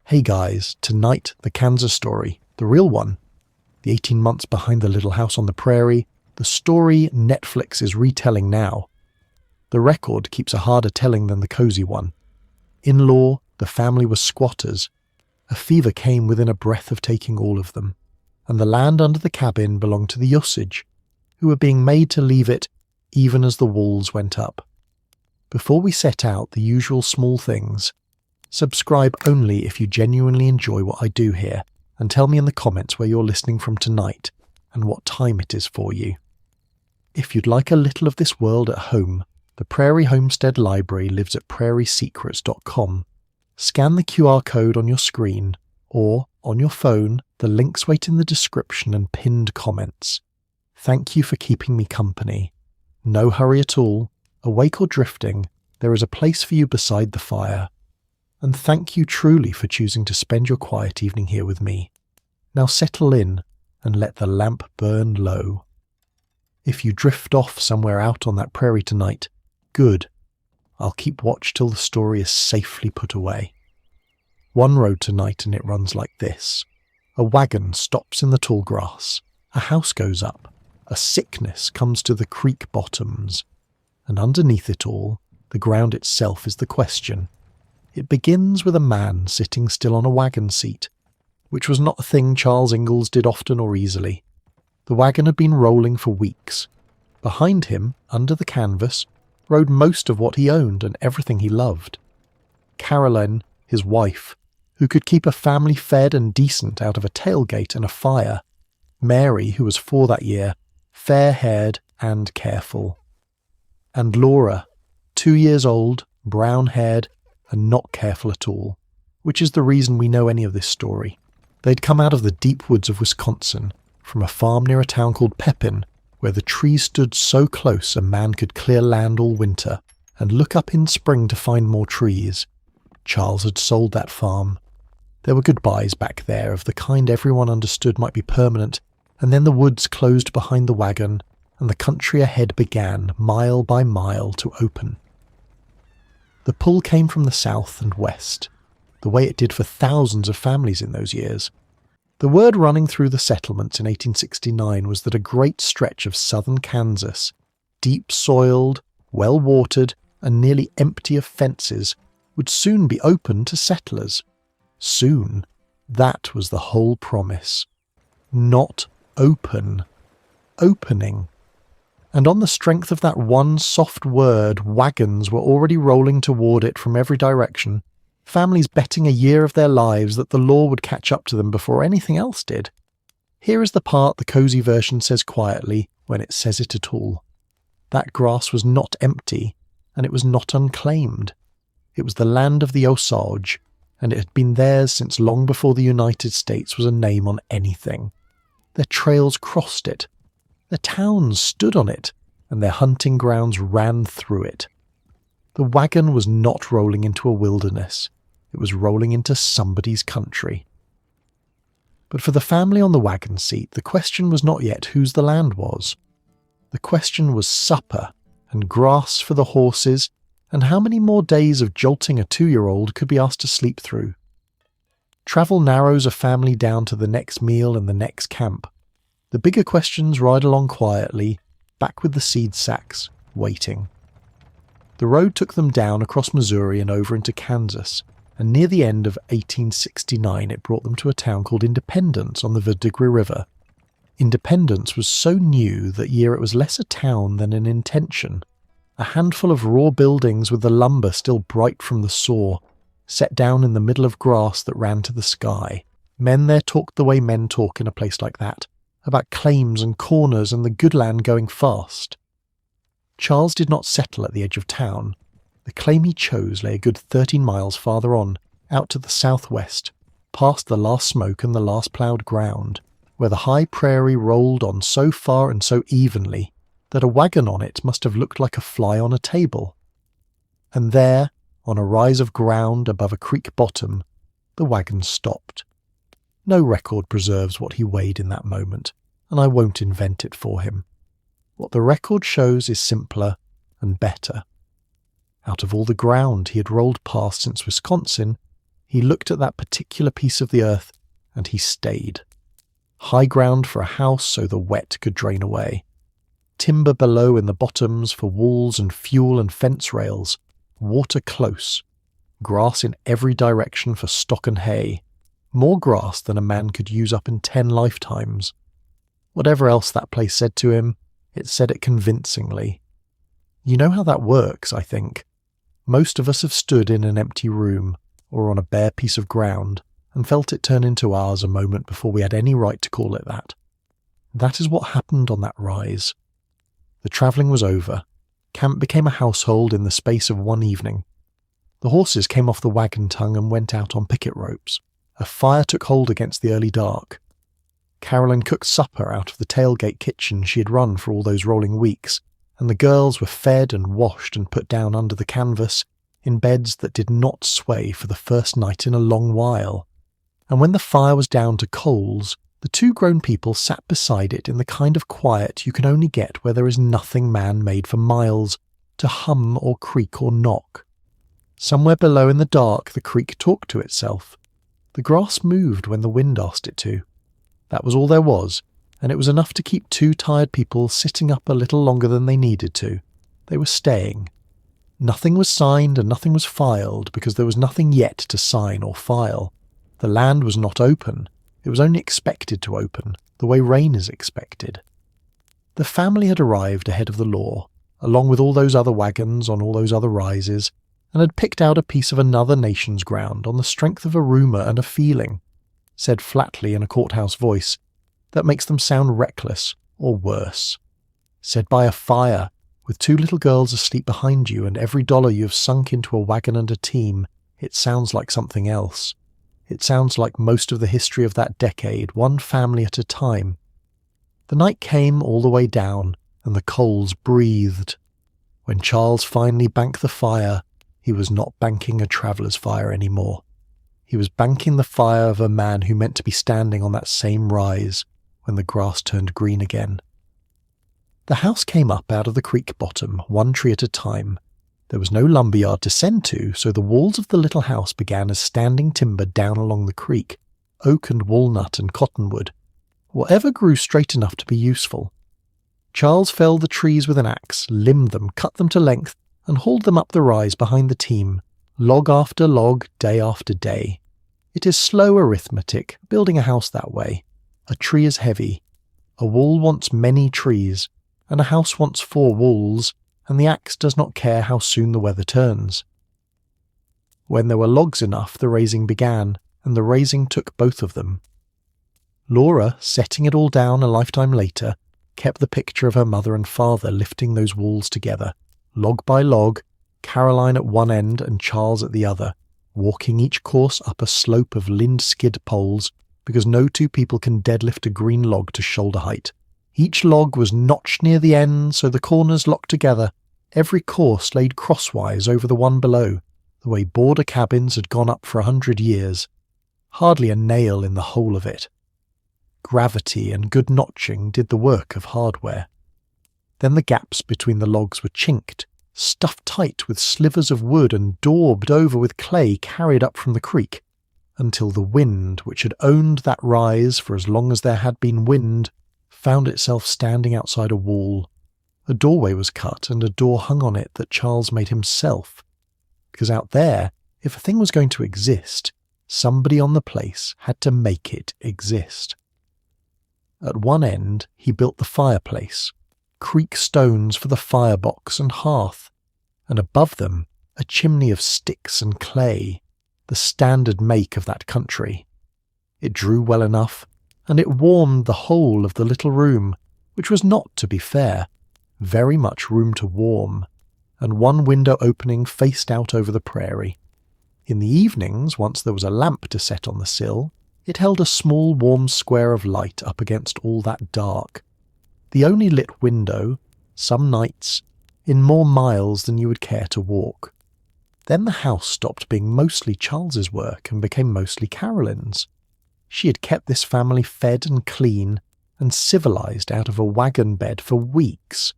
Hey guys, tonight the Kansas story, the real one. The 18 months behind the little house on the prairie, the story Netflix is retelling now. The record keeps a harder telling than the cozy one. In law, the family was squatters. A fever came within a breath of taking all of them, and the land under the cabin belonged to the Osage, who were being made to leave it even as the walls went up. Before we set out the usual small things, subscribe only if you genuinely enjoy what I do here, and tell me in the comments where you're listening from tonight and what time it is for you. If you'd like a little of this world at home, the Prairie Homestead Library lives at prairiesecrets.com. Scan the QR code on your screen, or, on your phone, the links wait in the description and pinned comments. Thank you for keeping me company. No hurry at all. Awake or drifting, there is a place for you beside the fire. And thank you truly for choosing to spend your quiet evening here with me. Now settle in and let the lamp burn low. If you drift off somewhere out on that prairie tonight, good. I'll keep watch till the story is safely put away. One road tonight and it runs like this. A wagon stops in the tall grass. A house goes up. A sickness comes to the creek bottoms. And underneath it all, the ground itself is the question. It begins with a man sitting still on a wagon seat, which was not a thing Charles Ingalls did often or easily. The wagon had been rolling for weeks. Behind him, under the canvas, rode most of what he owned and everything he loved. Caroline, his wife, who could keep a family fed and decent out of a tailgate and a fire. Mary, who was 4 that year, fair-haired and careful. And Laura, 2 years old, brown-haired, and not careful at all, which is the reason we know any of this story. They'd come out of the deep woods of Wisconsin, from a farm near a town called Pepin, where the trees stood so close a man could clear land all winter and look up in spring to find more trees. Charles had sold that farm. There were goodbyes back there of the kind everyone understood might be permanent, and then the woods closed behind the wagon, and the country ahead began, mile by mile, to open. The pull came from the south and west, the way it did for thousands of families in those years. The word running through the settlements in 1869 was that a great stretch of southern Kansas, deep-soiled, well-watered, and nearly empty of fences, would soon be open to settlers. Soon. That was the whole promise. Not open. Opening. And on the strength of that one soft word, wagons were already rolling toward it from every direction, families betting a year of their lives that the law would catch up to them before anything else did. Here is the part the cozy version says quietly, when it says it at all. That grass was not empty, and it was not unclaimed. It was the land of the Osage, and it had been theirs since long before the United States was a name on anything. Their trails crossed it. Their towns stood on it, and their hunting grounds ran through it. The wagon was not rolling into a wilderness. It was rolling into somebody's country. But for the family on the wagon seat, the question was not yet whose the land was. The question was supper, and grass for the horses, and how many more days of jolting a 2-year-old could be asked to sleep through. Travel narrows a family down to the next meal and the next camp. The bigger questions ride along quietly, back with the seed sacks, waiting. The road took them down across Missouri and over into Kansas, and near the end of 1869 it brought them to a town called Independence on the Verdigris River. Independence was so new that year it was less a town than an intention. A handful of raw buildings with the lumber still bright from the saw, set down in the middle of grass that ran to the sky. Men there talked the way men talk in a place like that, about claims and corners and the good land going fast. Charles did not settle at the edge of town. The claim he chose lay a good 13 miles farther on, out to the southwest, past the last smoke and the last ploughed ground, where the high prairie rolled on so far and so evenly that a wagon on it must have looked like a fly on a table. And there, on a rise of ground above a creek bottom, the wagon stopped. No record preserves what he weighed in that moment, and I won't invent it for him. What the record shows is simpler and better. Out of all the ground he had rolled past since Wisconsin, He looked at that particular piece of the earth, and he stayed. High ground for a house so the wet could drain away. Timber below in the bottoms for walls and fuel and fence rails. Water close. Grass in every direction for stock and hay. More grass than a man could use up in 10 lifetimes. Whatever else that place said to him, it said it convincingly. You know how that works, I think. Most of us have stood in an empty room, or on a bare piece of ground, and felt it turn into ours a moment before we had any right to call it that. That is what happened on that rise. The travelling was over. Camp became a household in the space of one evening. The horses came off the wagon tongue and went out on picket ropes. A fire took hold against the early dark. Carolyn cooked supper out of the tailgate kitchen she had run for all those rolling weeks, and the girls were fed and washed and put down under the canvas in beds that did not sway for the first night in a long while. And when the fire was down to coals, the two grown people sat beside it in the kind of quiet you can only get where there is nothing man-made for miles, to hum or creak or knock. Somewhere below in the dark the creek talked to itself. The grass moved when the wind asked it to. That was all there was, and it was enough to keep two tired people sitting up a little longer than they needed to. They were staying. Nothing was signed and nothing was filed, because there was nothing yet to sign or file. The land was not open. It was only expected to open, the way rain is expected. The family had arrived ahead of the law, along with all those other wagons on all those other rises, and had picked out a piece of another nation's ground on the strength of a rumour and a feeling, said flatly in a courthouse voice, that makes them sound reckless, or worse. Said by a fire, with two little girls asleep behind you and every dollar you have sunk into a wagon and a team, it sounds like something else. It sounds like most of the history of that decade, one family at a time. The night came all the way down, and the coals breathed. When Charles finally banked the fire, he was not banking a traveller's fire anymore. He was banking the fire of a man who meant to be standing on that same rise when the grass turned green again. The house came up out of the creek bottom, one tree at a time. There was no lumberyard to send to, so the walls of the little house began as standing timber down along the creek, oak and walnut and cottonwood, whatever grew straight enough to be useful. Charles felled the trees with an axe, limbed them, cut them to length, and hauled them up the rise behind the team, log after log, day after day. It is slow arithmetic, building a house that way. A tree is heavy. A wall wants many trees, and a house wants 4 walls, and the axe does not care how soon the weather turns. When there were logs enough, the raising began, and the raising took both of them. Laura, setting it all down a lifetime later, kept the picture of her mother and father lifting those walls together, log by log, Caroline at one end and Charles at the other, walking each course up a slope of lind-skid poles, because no two people can deadlift a green log to shoulder height. Each log was notched near the end, so the corners locked together, every course laid crosswise over the one below, the way border cabins had gone up for 100 years. Hardly a nail in the whole of it. Gravity and good notching did the work of hardware. Then the gaps between the logs were chinked, stuffed tight with slivers of wood and daubed over with clay carried up from the creek, until the wind, which had owned that rise for as long as there had been wind, found itself standing outside a wall. A doorway was cut and a door hung on it that Charles made himself, because out there, if a thing was going to exist, somebody on the place had to make it exist. At one end, he built the fireplace, creek stones for the firebox and hearth, and above them a chimney of sticks and clay, the standard make of that country. It drew well enough, and it warmed the whole of the little room, which was not, to be fair, very much room to warm, and one window opening faced out over the prairie. In the evenings, once there was a lamp to set on the sill, it held a small warm square of light up against all that dark. The only lit window, some nights, in more miles than you would care to walk. Then the house stopped being mostly Charles's work and became mostly Carolyn's. She had kept this family fed and clean and civilized out of a wagon bed for weeks,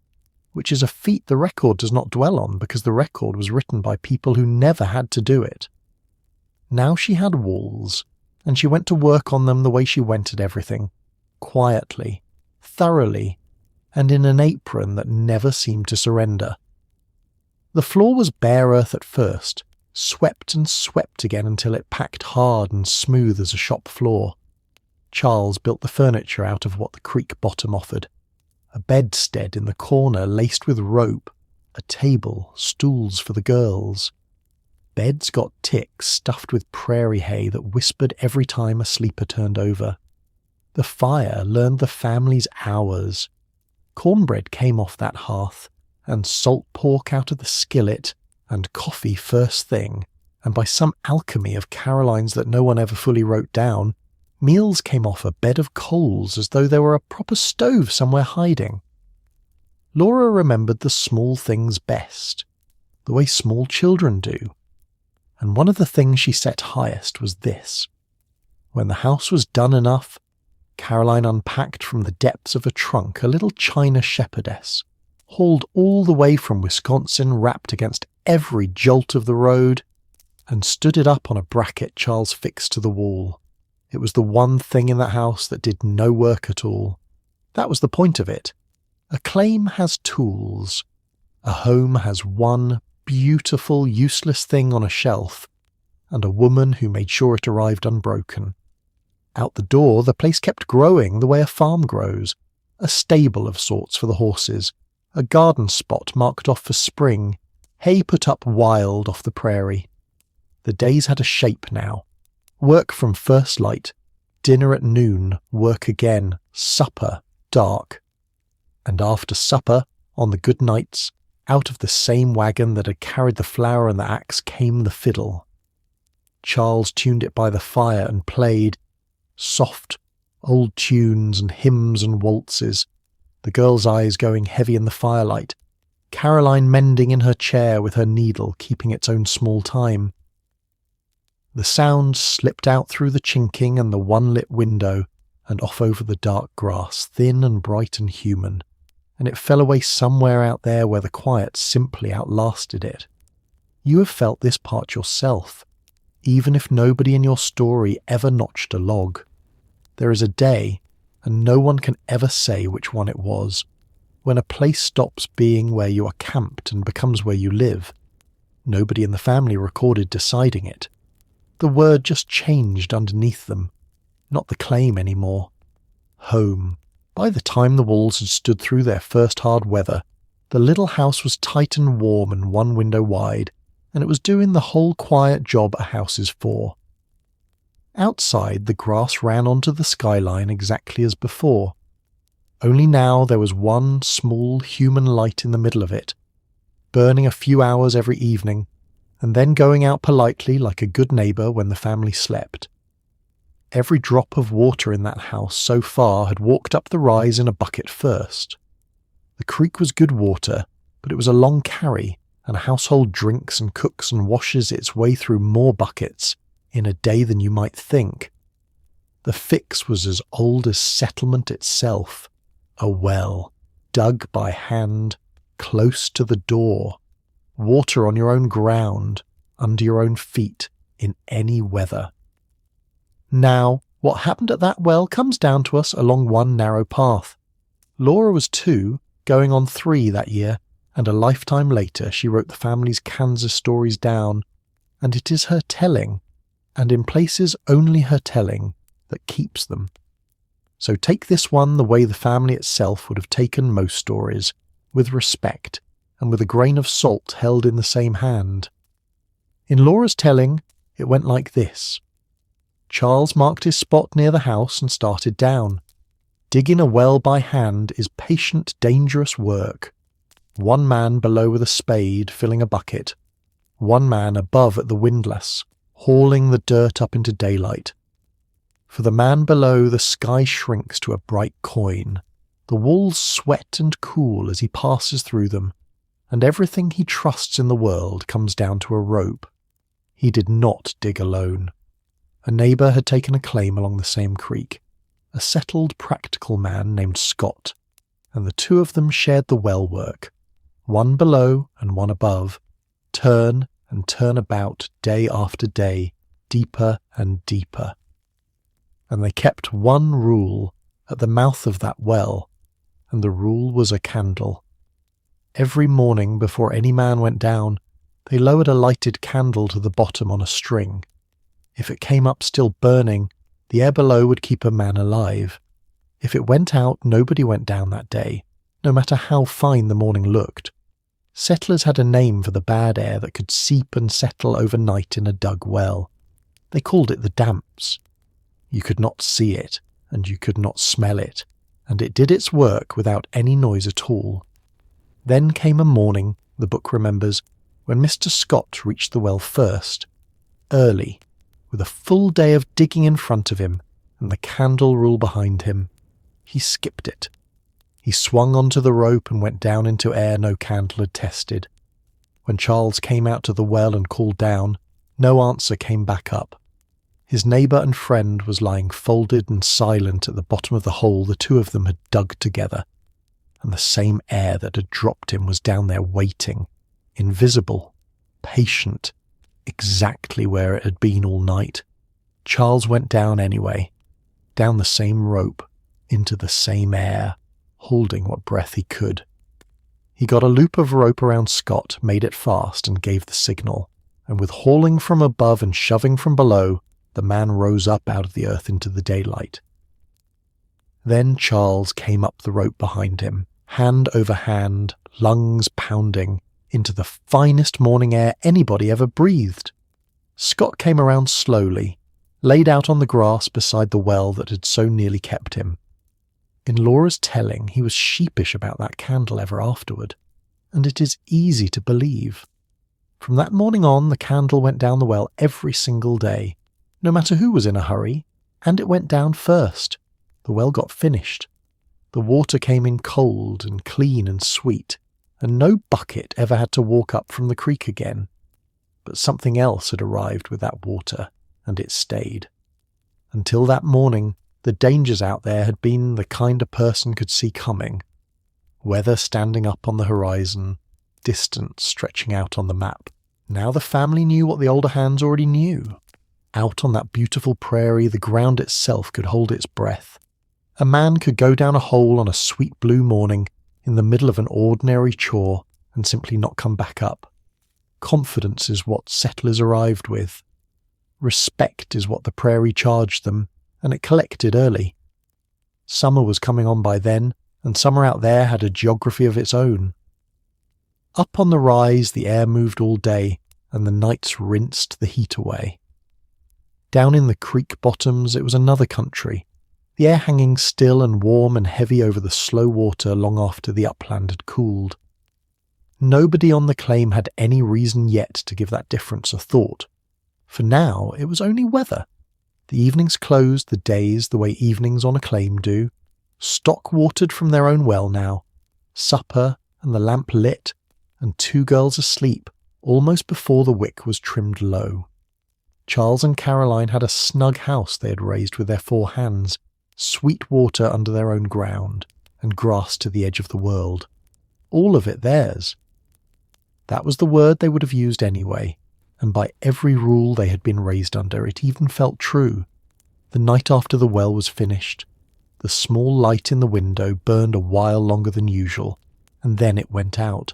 which is a feat the record does not dwell on because the record was written by people who never had to do it. Now she had walls, and she went to work on them the way she went at everything, quietly, thoroughly, and in an apron that never seemed to surrender. The floor was bare earth at first, swept and swept again until it packed hard and smooth as a shop floor. Charles built the furniture out of what the creek bottom offered. A bedstead in the corner laced with rope, a table, stools for the girls. Beds got ticks stuffed with prairie hay that whispered every time a sleeper turned over. The fire learned the family's hours. Cornbread came off that hearth, and salt pork out of the skillet, and coffee first thing, and by some alchemy of Caroline's that no one ever fully wrote down, meals came off a bed of coals as though there were a proper stove somewhere hiding. Laura remembered the small things best, the way small children do. And one of the things she set highest was this. When the house was done enough, Caroline unpacked from the depths of a trunk a little china shepherdess, hauled all the way from Wisconsin, wrapped against every jolt of the road, and stood it up on a bracket Charles fixed to the wall. It was the one thing in that house that did no work at all. That was the point of it. A claim has tools. A home has one beautiful, useless thing on a shelf, and a woman who made sure it arrived unbroken. Out the door, the place kept growing the way a farm grows, a stable of sorts for the horses, a garden spot marked off for spring, hay put up wild off the prairie. The days had a shape now. Work from first light, dinner at noon, work again, supper, dark. And after supper, on the good nights, out of the same wagon that had carried the flour and the axe came the fiddle. Charles tuned it by the fire and played soft, old tunes and hymns and waltzes, the girl's eyes going heavy in the firelight, Caroline mending in her chair with her needle keeping its own small time. The sound slipped out through the chinking and the one-lit window and off over the dark grass, thin and bright and human, and it fell away somewhere out there where the quiet simply outlasted it. You have felt this part yourself, even if nobody in your story ever notched a log. There is a day, and no one can ever say which one it was, when a place stops being where you are camped and becomes where you live. Nobody in the family recorded deciding it. The word just changed underneath them, not the claim anymore. Home. By the time the walls had stood through their first hard weather, the little house was tight and warm and one window wide, and it was doing the whole quiet job a house is for. Outside, the grass ran onto the skyline exactly as before. Only now there was one small human light in the middle of it, burning a few hours every evening, and then going out politely like a good neighbour when the family slept. Every drop of water in that house so far had walked up the rise in a bucket first. The creek was good water, but it was a long carry, and a household drinks and cooks and washes its way through more buckets in a day than you might think. The fix was as old as settlement itself, a well, dug by hand, close to the door, water on your own ground, under your own feet, in any weather. Now, what happened at that well comes down to us along one narrow path. Laura was 2, going on 3 that year, and a lifetime later she wrote the family's Kansas stories down, and it is her telling, and in places only her telling, that keeps them. So take this one the way the family itself would have taken most stories, with respect, and with a grain of salt held in the same hand. In Laura's telling, it went like this. Charles marked his spot near the house and started down. Digging a well by hand is patient, dangerous work. One man below with a spade, filling a bucket. One man above at the windlass, hauling the dirt up into daylight. For the man below, the sky shrinks to a bright coin. The walls sweat and cool as he passes through them, and everything he trusts in the world comes down to a rope. He did not dig alone. A neighbour had taken a claim along the same creek, a settled, practical man named Scott, and the 2 of them shared the well work, one below and one above, turn and turn about day after day, deeper and deeper. And they kept one rule at the mouth of that well, and the rule was a candle. Every morning before any man went down, they lowered a lighted candle to the bottom on a string. If it came up still burning, the air below would keep a man alive. If it went out, nobody went down that day, no matter how fine the morning looked. Settlers had a name for the bad air that could seep and settle overnight in a dug well. They called it the damps. You could not see it, and you could not smell it, and it did its work without any noise at all. Then came a morning, the book remembers, when Mr. Scott reached the well first, early, with a full day of digging in front of him and the candle rule behind him. He skipped it. He swung onto the rope and went down into air no candle had tested. When Charles came out to the well and called down, no answer came back up. His neighbour and friend was lying folded and silent at the bottom of the hole the two of them had dug together, and the same air that had dropped him was down there waiting, invisible, patient, exactly where it had been all night. Charles went down anyway, down the same rope, into the same air, holding what breath he could. He got a loop of rope around Scott, made it fast, and gave the signal, and with hauling from above and shoving from below, the man rose up out of the earth into the daylight. Then Charles came up the rope behind him, hand over hand, lungs pounding, into the finest morning air anybody ever breathed. Scott came around slowly, laid out on the grass beside the well that had so nearly kept him. In Laura's telling, he was sheepish about that candle ever afterward, and it is easy to believe. From that morning on, the candle went down the well every single day, no matter who was in a hurry, and it went down first. The well got finished. The water came in cold and clean and sweet, and no bucket ever had to walk up from the creek again. But something else had arrived with that water, and it stayed. Until that morning, the dangers out there had been the kind a person could see coming. Weather standing up on the horizon, distance stretching out on the map. Now the family knew what the older hands already knew. Out on that beautiful prairie, the ground itself could hold its breath. A man could go down a hole on a sweet blue morning in the middle of an ordinary chore and simply not come back up. Confidence is what settlers arrived with. Respect is what the prairie charged them, and it collected early. Summer was coming on by then, and summer out there had a geography of its own. Up on the rise the air moved all day, and the nights rinsed the heat away. Down in the creek bottoms it was another country, the air hanging still and warm and heavy over the slow water long after the upland had cooled. Nobody on the claim had any reason yet to give that difference a thought. For now it was only weather. The evenings closed the days the way evenings on a claim do. Stock watered from their own well now. Supper and the lamp lit, and two girls asleep almost before the wick was trimmed low. Charles and Caroline had a snug house they had raised with their 4 hands, sweet water under their own ground, and grass to the edge of the world. All of it theirs. That was the word they would have used anyway, and by every rule they had been raised under, it even felt true. The night after the well was finished, the small light in the window burned a while longer than usual, and then it went out,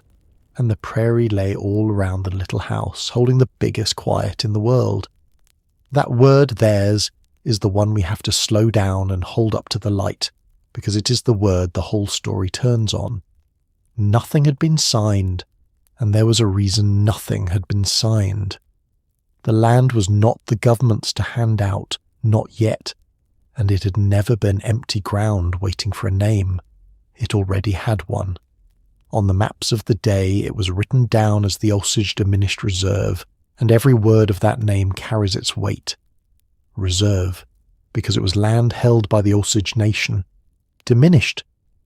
and the prairie lay all around the little house, holding the biggest quiet in the world. That word theirs is the one we have to slow down and hold up to the light, because it is the word the whole story turns on. Nothing had been signed, and there was a reason nothing had been signed. The land was not the government's to hand out, not yet, and it had never been empty ground waiting for a name. It already had one. On the maps of the day it was written down as the Osage Diminished Reserve, and every word of that name carries its weight. Reserve, because it was land held by the Osage Nation. Diminished,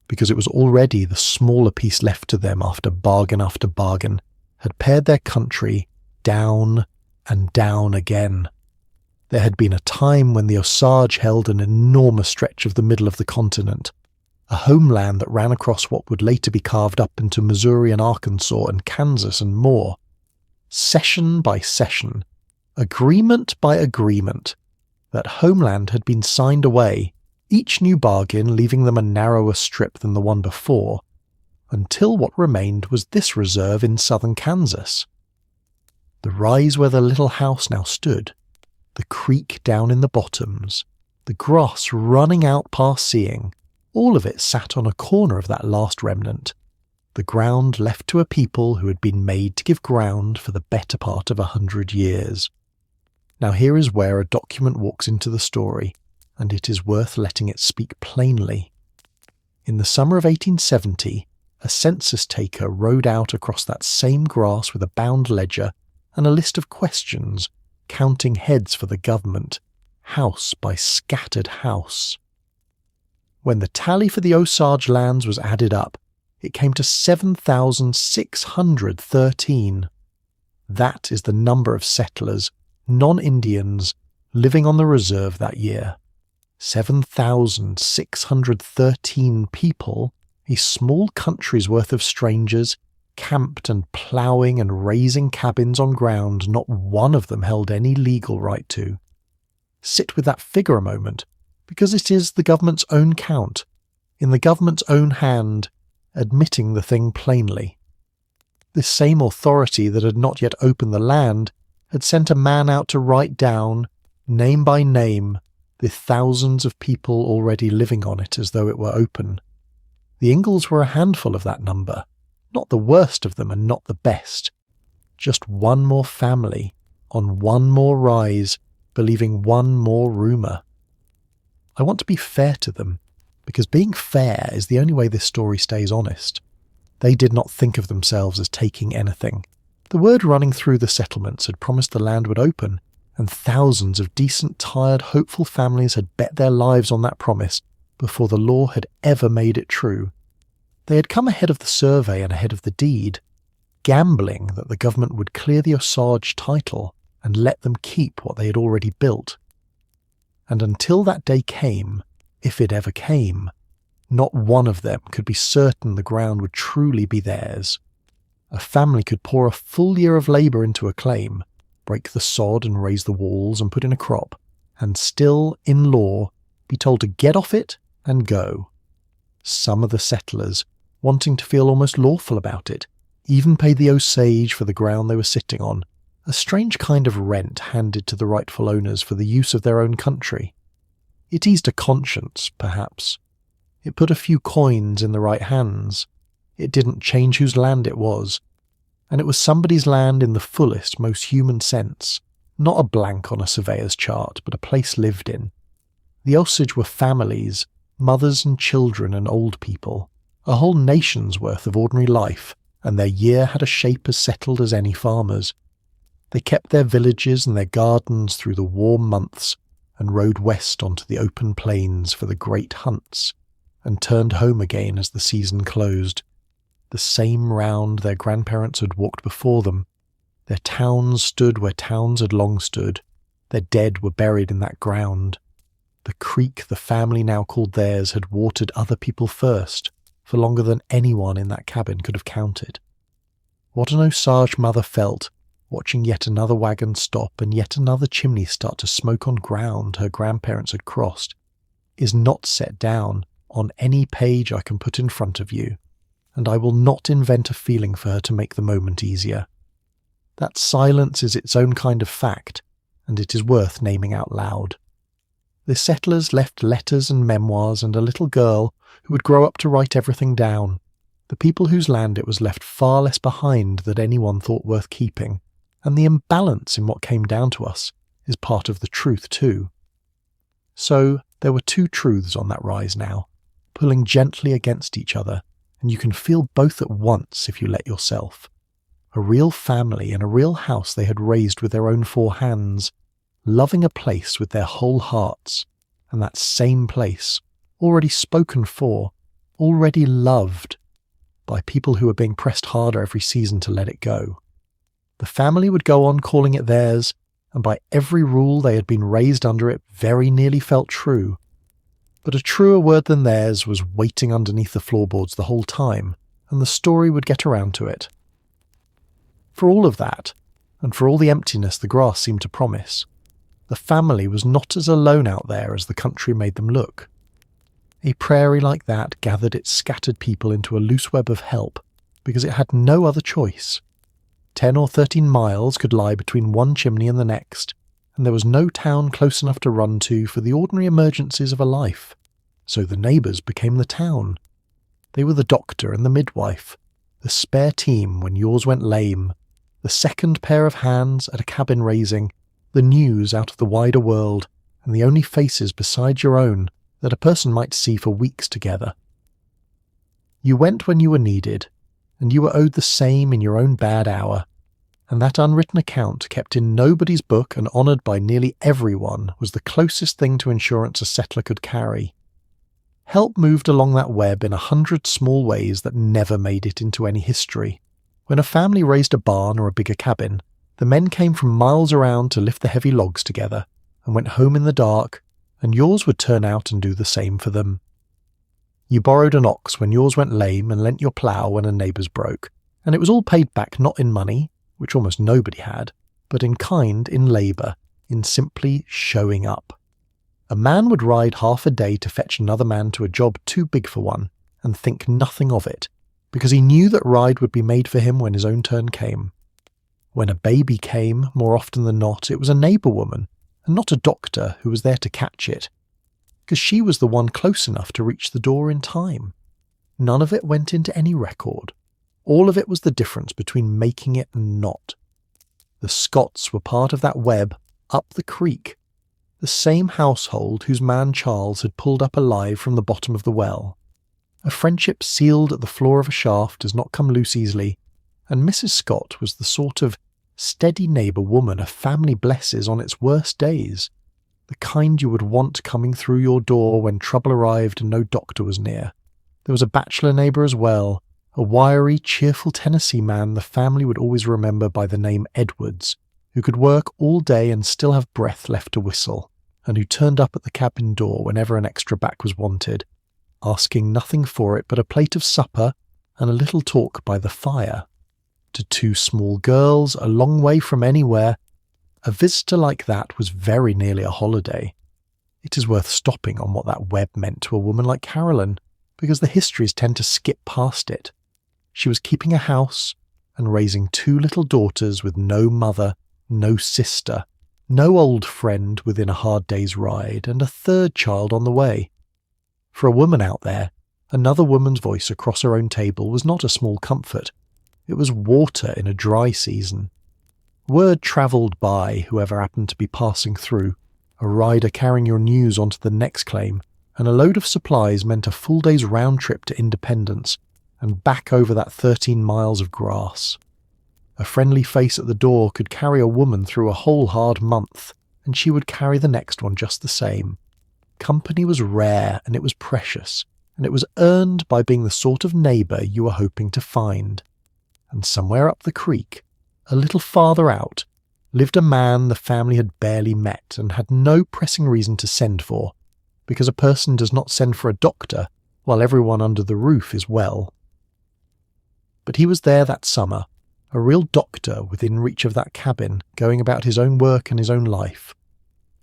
because it was already the smaller piece left to them after bargain had pared their country down and down again. There had been a time when the Osage held an enormous stretch of the middle of the continent, a homeland that ran across what would later be carved up into Missouri and Arkansas and Kansas and more. Session by session, Agreement by agreement, that homeland had been signed away, each new bargain leaving them a narrower strip than the one before, until what remained was this reserve in southern Kansas. The rise where the little house now stood, the creek down in the bottoms, the grass running out past seeing, all of it sat on a corner of that last remnant, the ground left to a people who had been made to give ground for the better part of 100 years. Now here is where a document walks into the story, and it is worth letting it speak plainly. In the summer of 1870, a census taker rode out across that same grass with a bound ledger and a list of questions, counting heads for the government, house by scattered house. When the tally for the Osage lands was added up, it came to 7,613. That is the number of settlers, non-Indians, living on the reserve that year. 7,613 people, a small country's worth of strangers, camped and ploughing and raising cabins on ground not one of them held any legal right to. Sit with that figure a moment, because it is the government's own count, in the government's own hand, admitting the thing plainly. This same authority that had not yet opened the land had sent a man out to write down, name by name, the thousands of people already living on it as though it were open. The Ingalls were a handful of that number, not the worst of them and not the best. Just one more family, on one more rise, believing one more rumour. I want to be fair to them, because being fair is the only way this story stays honest. They did not think of themselves as taking anything. The word running through the settlements had promised the land would open, and thousands of decent, tired, hopeful families had bet their lives on that promise before the law had ever made it true. They had come ahead of the survey and ahead of the deed, gambling that the government would clear the Osage title and let them keep what they had already built. And until that day came, if it ever came, not one of them could be certain the ground would truly be theirs. A family could pour a full year of labour into a claim, break the sod and raise the walls and put in a crop, and still, in law, be told to get off it and go. Some of the settlers, wanting to feel almost lawful about it, even paid the Osage for the ground they were sitting on, a strange kind of rent handed to the rightful owners for the use of their own country. It eased a conscience, perhaps. It put a few coins in the right hands. It didn't change whose land it was. And it was somebody's land in the fullest, most human sense, not a blank on a surveyor's chart, but a place lived in. The Osage were families, mothers and children and old people, a whole nation's worth of ordinary life, and their year had a shape as settled as any farmer's. They kept their villages and their gardens through the warm months, and rode west onto the open plains for the great hunts, and turned home again as the season closed. The same round their grandparents had walked before them. Their towns stood where towns had long stood. Their dead were buried in that ground. The creek the family now called theirs had watered other people first, for longer than anyone in that cabin could have counted. What an Osage mother felt, watching yet another wagon stop and yet another chimney start to smoke on ground her grandparents had crossed, is not set down on any page I can put in front of you, and I will not invent a feeling for her to make the moment easier. That silence is its own kind of fact, and it is worth naming out loud. The settlers left letters and memoirs and a little girl who would grow up to write everything down. The people whose land it was left far less behind than anyone thought worth keeping, and the imbalance in what came down to us is part of the truth too. So there were two truths on that rise now, pulling gently against each other, and you can feel both at once if you let yourself. A real family and a real house they had raised with their own four hands, loving a place with their whole hearts, and that same place, already spoken for, already loved, by people who were being pressed harder every season to let it go. The family would go on calling it theirs, and by every rule they had been raised under it very nearly felt true. But a truer word than theirs was waiting underneath the floorboards the whole time, and the story would get around to it. For all of that, and for all the emptiness the grass seemed to promise, the family was not as alone out there as the country made them look. A prairie like that gathered its scattered people into a loose web of help because it had no other choice. 10 or 13 miles could lie between one chimney and the next, and there was no town close enough to run to for the ordinary emergencies of a life. So the neighbours became the town. They were the doctor and the midwife, the spare team when yours went lame, the second pair of hands at a cabin raising, the news out of the wider world, and the only faces besides your own that a person might see for weeks together. You went when you were needed, and you were owed the same in your own bad hour, and that unwritten account kept in nobody's book and honoured by nearly everyone was the closest thing to insurance a settler could carry. Help moved along that web in 100 small ways that never made it into any history. When a family raised a barn or a bigger cabin, the men came from miles around to lift the heavy logs together and went home in the dark, and yours would turn out and do the same for them. You borrowed an ox when yours went lame and lent your plough when a neighbour's broke, and it was all paid back not in money, which almost nobody had, but in kind, in labour, in simply showing up. A man would ride half a day to fetch another man to a job too big for one, and think nothing of it, because he knew that ride would be made for him when his own turn came. When a baby came, more often than not, it was a neighbour woman, and not a doctor who was there to catch it, because she was the one close enough to reach the door in time. None of it went into any record. All of it was the difference between making it and not. The Scotts were part of that web up the creek, the same household whose man Charles had pulled up alive from the bottom of the well. A friendship sealed at the floor of a shaft does not come loose easily, and Mrs. Scott was the sort of steady neighbour woman a family blesses on its worst days, the kind you would want coming through your door when trouble arrived and no doctor was near. There was a bachelor neighbour as well, a wiry, cheerful Tennessee man the family would always remember by the name Edwards, who could work all day and still have breath left to whistle, and who turned up at the cabin door whenever an extra back was wanted, asking nothing for it but a plate of supper and a little talk by the fire. To 2 small girls, a long way from anywhere, a visitor like that was very nearly a holiday. It is worth stopping on what that web meant to a woman like Caroline, because the histories tend to skip past it. She was keeping a house and raising 2 little daughters with no mother, no sister, no old friend within a hard day's ride, and a 3rd child on the way. For a woman out there, another woman's voice across her own table was not a small comfort. It was water in a dry season. Word travelled by whoever happened to be passing through, a rider carrying your news onto the next claim, and a load of supplies meant a full day's round trip to Independence, and back over that 13 miles of grass. A friendly face at the door could carry a woman through a whole hard month, and she would carry the next one just the same. Company was rare, and it was precious, and it was earned by being the sort of neighbour you were hoping to find. And somewhere up the creek, a little farther out, lived a man the family had barely met and had no pressing reason to send for, because a person does not send for a doctor while everyone under the roof is well. But he was there that summer, a real doctor within reach of that cabin, going about his own work and his own life.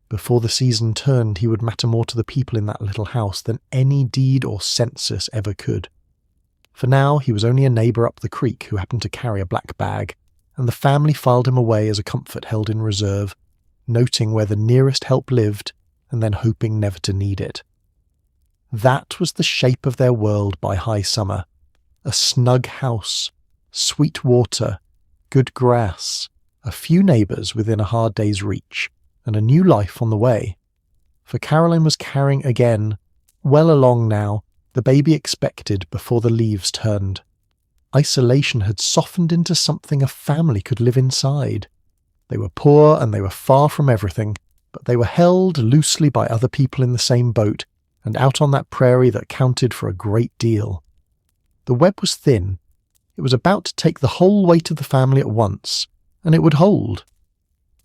Before the season turned, he would matter more to the people in that little house than any deed or census ever could. For now, he was only a neighbour up the creek who happened to carry a black bag, and the family filed him away as a comfort held in reserve, noting where the nearest help lived and then hoping never to need it. That was the shape of their world by high summer. A snug house, sweet water, good grass, a few neighbours within a hard day's reach, and a new life on the way. For Caroline was carrying again, well along now, the baby expected before the leaves turned. Isolation had softened into something a family could live inside. They were poor and they were far from everything, but they were held loosely by other people in the same boat, and out on that prairie that counted for a great deal. The web was thin. It was about to take the whole weight of the family at once, and it would hold.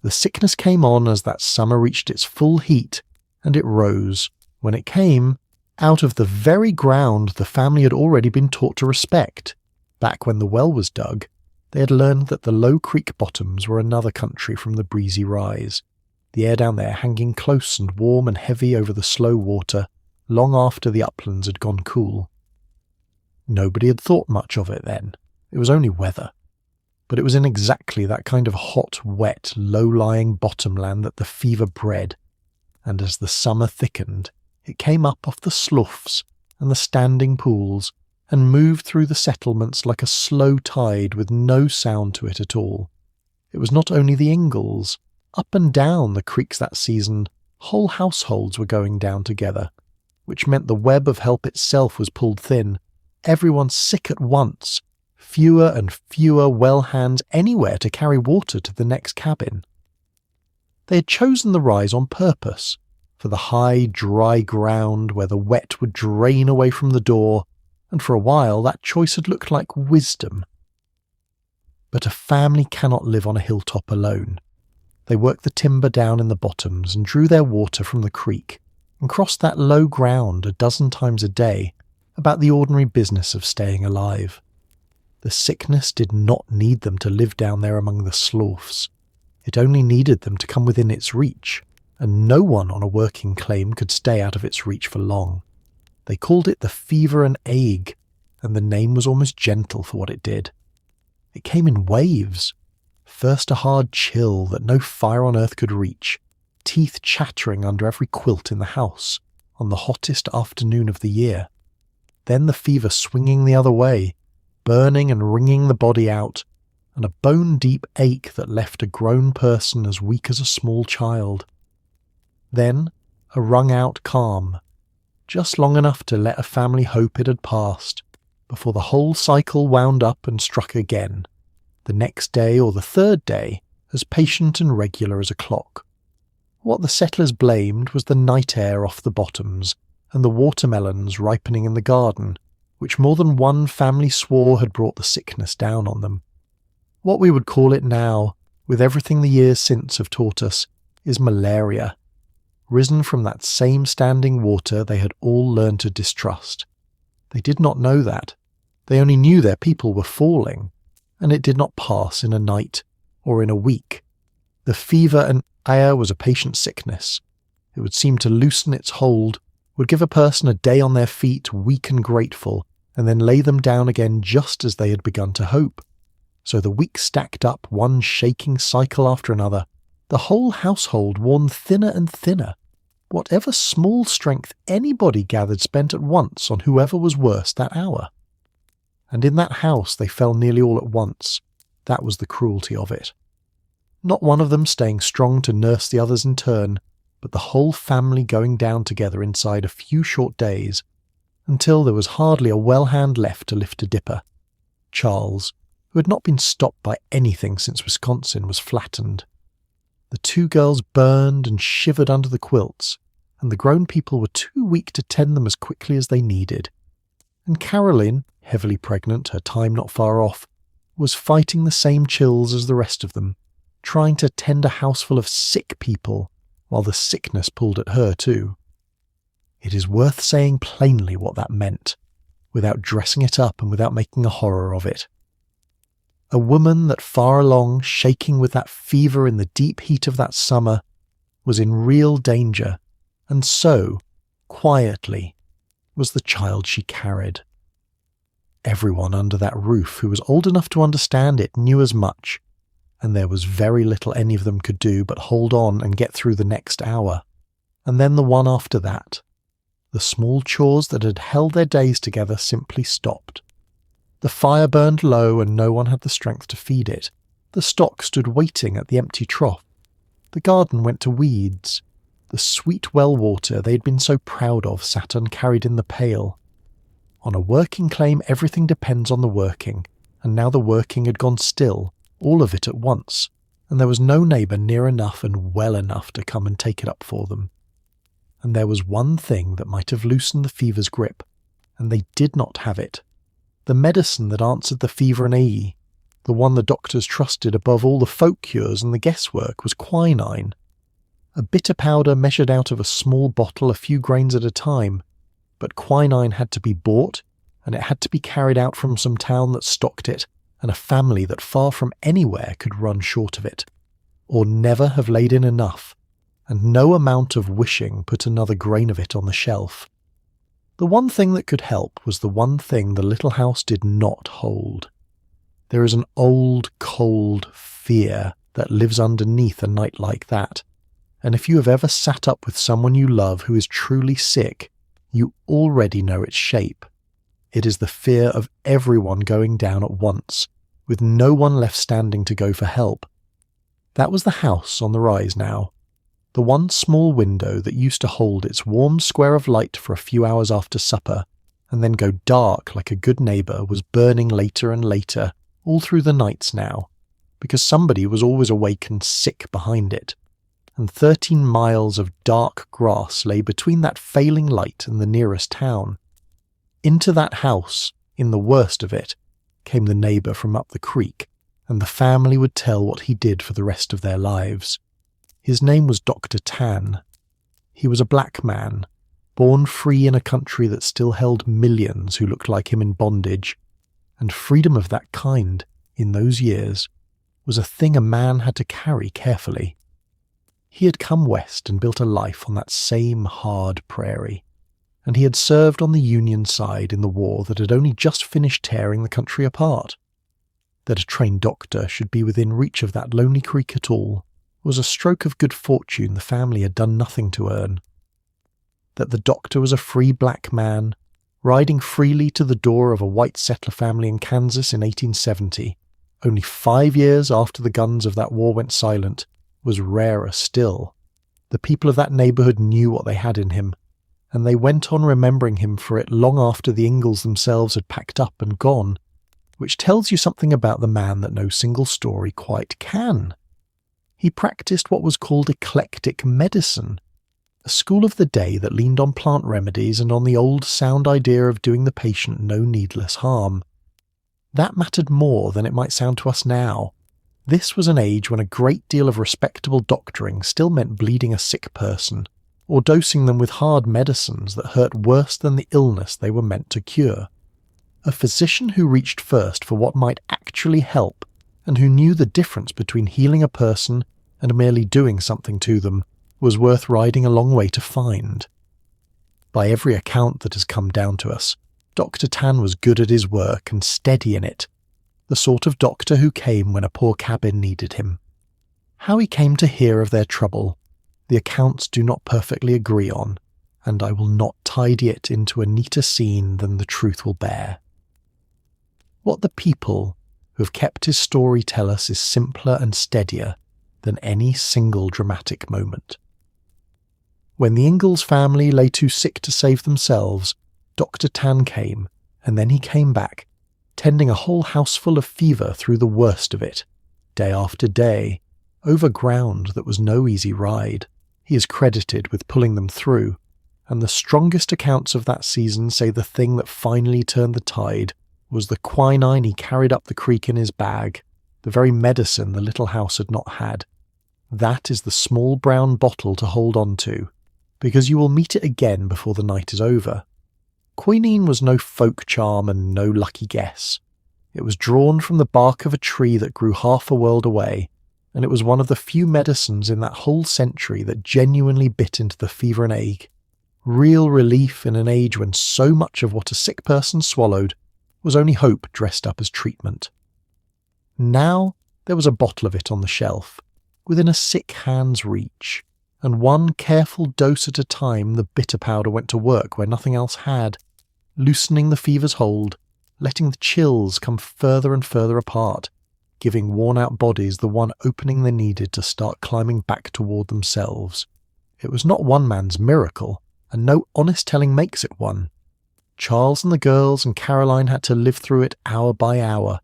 The sickness came on as that summer reached its full heat, and it rose, when it came, out of the very ground the family had already been taught to respect, back when the well was dug, They had learned that the low creek bottoms were another country from the breezy rise, the air down there hanging close and warm and heavy over the slow water long after the uplands had gone cool. Nobody had thought much of it then. It was only weather. But it was in exactly that kind of hot, wet, low-lying bottomland that the fever bred, and as the summer thickened, it came up off the sloughs and the standing pools and moved through the settlements like a slow tide with no sound to it at all. It was not only the Ingalls. Up and down the creeks that season, whole households were going down together, which meant the web of help itself was pulled thin, everyone sick at once, fewer and fewer well hands anywhere to carry water to the next cabin. They had chosen the rise on purpose, for the high, dry ground where the wet would drain away from the door, and for a while that choice had looked like wisdom. But a family cannot live on a hilltop alone. They worked the timber down in the bottoms and drew their water from the creek, and crossed that low ground a dozen times a day, about the ordinary business of staying alive. The sickness did not need them to live down there among the sloughs. It only needed them to come within its reach, and no one on a working claim could stay out of its reach for long. They called it the fever and ague, and the name was almost gentle for what it did. It came in waves. First a hard chill that no fire on earth could reach, teeth chattering under every quilt in the house, on the hottest afternoon of the year. Then the fever swinging the other way, burning and wringing the body out, and a bone-deep ache that left a grown person as weak as a small child. Then a wrung-out calm, just long enough to let a family hope it had passed, before the whole cycle wound up and struck again, the next day or the third day, as patient and regular as a clock. What the settlers blamed was the night air off the bottoms, and the watermelons ripening in the garden, which more than one family swore had brought the sickness down on them. What we would call it now, with everything the years since have taught us, is malaria, risen from that same standing water they had all learned to distrust. They did not know that. They only knew their people were falling, and it did not pass in a night or in a week. The fever and ire was a patient sickness. It would seem to loosen its hold, would give a person a day on their feet, weak and grateful, and then lay them down again just as they had begun to hope. So the weeks stacked up, one shaking cycle after another, the whole household worn thinner and thinner. Whatever small strength anybody gathered spent at once on whoever was worse that hour. And in that house they fell nearly all at once. That was the cruelty of it. Not one of them staying strong to nurse the others in turn, but the whole family going down together inside a few short days, until there was hardly a well hand left to lift a dipper. Charles, who had not been stopped by anything since Wisconsin, was flattened. The two girls burned and shivered under the quilts, and the grown people were too weak to tend them as quickly as they needed. And Caroline, heavily pregnant, her time not far off, was fighting the same chills as the rest of them, trying to tend a house full of sick people, while the sickness pulled at her too. It is worth saying plainly what that meant, without dressing it up and without making a horror of it. A woman that far along, shaking with that fever in the deep heat of that summer, was in real danger, and so, quietly, was the child she carried. Everyone under that roof who was old enough to understand it knew as much, and there was very little any of them could do but hold on and get through the next hour, and then the one after that. The small chores that had held their days together simply stopped. The fire burned low and no one had the strength to feed it. The stock stood waiting at the empty trough. The garden went to weeds. The sweet well water they had been so proud of sat uncarried in the pail. On a working claim everything depends on the working, and now the working had gone still, all of it at once, and there was no neighbour near enough and well enough to come and take it up for them. And there was one thing that might have loosened the fever's grip, and they did not have it. The medicine that answered the fever and ague, the one the doctors trusted above all the folk cures and the guesswork, was quinine. A bitter powder measured out of a small bottle a few grains at a time, but quinine had to be bought, and it had to be carried out from some town that stocked it, and a family that far from anywhere could run short of it, or never have laid in enough, and no amount of wishing put another grain of it on the shelf. The one thing that could help was the one thing the little house did not hold. There is an old, cold fear that lives underneath a night like that, and if you have ever sat up with someone you love who is truly sick, you already know its shape. It is the fear of everyone going down at once, with no one left standing to go for help. That was the house on the rise now. The one small window that used to hold its warm square of light for a few hours after supper, and then go dark like a good neighbour, was burning later and later, all through the nights now, because somebody was always awake and sick behind it, and 13 miles of dark grass lay between that failing light and the nearest town. Into that house, in the worst of it, came the neighbour from up the creek, and the family would tell what he did for the rest of their lives. His name was Dr. Tann. He was a black man, born free in a country that still held millions who looked like him in bondage, and freedom of that kind, in those years, was a thing a man had to carry carefully. He had come west and built a life on that same hard prairie, and he had served on the Union side in the war that had only just finished tearing the country apart. That a trained doctor should be within reach of that lonely creek at all was a stroke of good fortune the family had done nothing to earn. That the doctor was a free black man, riding freely to the door of a white settler family in Kansas in 1870, only 5 years after the guns of that war went silent, was rarer still. The people of that neighbourhood knew what they had in him, and they went on remembering him for it long after the Ingalls themselves had packed up and gone, which tells you something about the man that no single story quite can. He practised what was called eclectic medicine, a school of the day that leaned on plant remedies and on the old sound idea of doing the patient no needless harm. That mattered more than it might sound to us now. This was an age when a great deal of respectable doctoring still meant bleeding a sick person, or dosing them with hard medicines that hurt worse than the illness they were meant to cure. A physician who reached first for what might actually help, and who knew the difference between healing a person and merely doing something to them, was worth riding a long way to find. By every account that has come down to us, Dr. Tann was good at his work and steady in it, the sort of doctor who came when a poor cabin needed him. How he came to hear of their trouble, the accounts do not perfectly agree on, and I will not tidy it into a neater scene than the truth will bear. What the people who have kept his story tell us is simpler and steadier than any single dramatic moment. When the Ingalls family lay too sick to save themselves, Dr. Tann came, and then he came back, tending a whole houseful of fever through the worst of it, day after day, over ground that was no easy ride. He is credited with pulling them through, and the strongest accounts of that season say the thing that finally turned the tide was the quinine he carried up the creek in his bag, the very medicine the little house had not had. That is the small brown bottle to hold on to, because you will meet it again before the night is over. Quinine was no folk charm and no lucky guess. It was drawn from the bark of a tree that grew half a world away, and it was one of the few medicines in that whole century that genuinely bit into the fever and ague. Real relief in an age when so much of what a sick person swallowed was only hope dressed up as treatment. Now there was a bottle of it on the shelf, within a sick hand's reach, and one careful dose at a time the bitter powder went to work where nothing else had, loosening the fever's hold, letting the chills come further and further apart, giving worn-out bodies the one opening they needed to start climbing back toward themselves. It was not one man's miracle, and no honest telling makes it one. Charles and the girls and Caroline had to live through it hour by hour,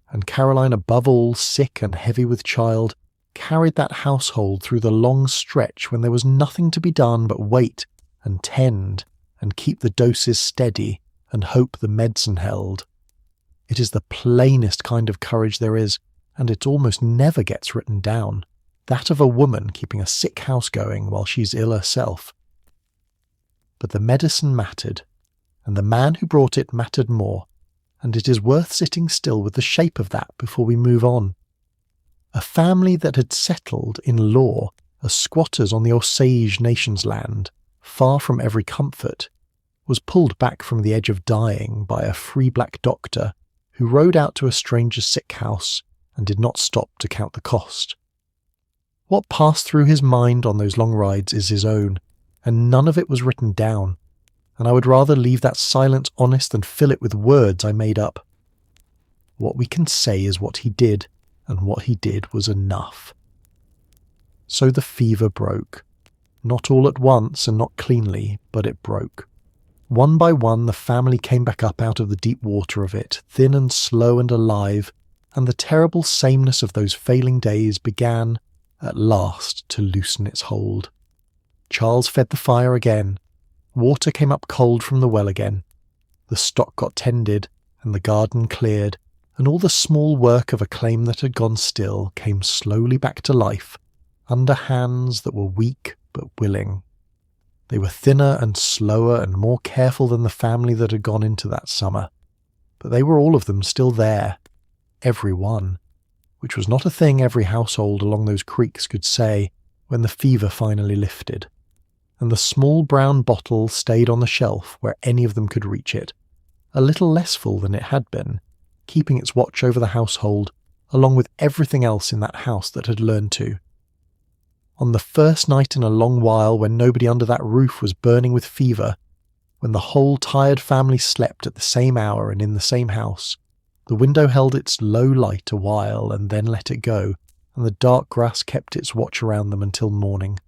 and Caroline, above all, sick and heavy with child, carried that household through the long stretch when there was nothing to be done but wait and tend and keep the doses steady and hope the medicine held. It is the plainest kind of courage there is, and it almost never gets written down, that of a woman keeping a sick house going while she's ill herself. But the medicine mattered, and the man who brought it mattered more, and it is worth sitting still with the shape of that before we move on. A family that had settled in law as squatters on the Osage nation's land, far from every comfort, was pulled back from the edge of dying by a free black doctor who rode out to a stranger's sick house and did not stop to count the cost. What passed through his mind on those long rides is his own, and none of it was written down, and I would rather leave that silence honest than fill it with words I made up. What we can say is what he did, and what he did was enough. So the fever broke. Not all at once and not cleanly, but it broke. One by one the family came back up out of the deep water of it, thin and slow and alive, and the terrible sameness of those failing days began, at last, to loosen its hold. Charles fed the fire again. Water came up cold from the well again. The stock got tended, and the garden cleared, and all the small work of a claim that had gone still came slowly back to life, under hands that were weak but willing. They were thinner and slower and more careful than the family that had gone into that summer, but they were all of them still there, every one, which was not a thing every household along those creeks could say when the fever finally lifted, and the small brown bottle stayed on the shelf where any of them could reach it, a little less full than it had been, keeping its watch over the household along with everything else in that house that had learned to. On the first night in a long while when nobody under that roof was burning with fever, when the whole tired family slept at the same hour and in the same house, the window held its low light a while and then let it go, and the dark grass kept its watch around them until morning.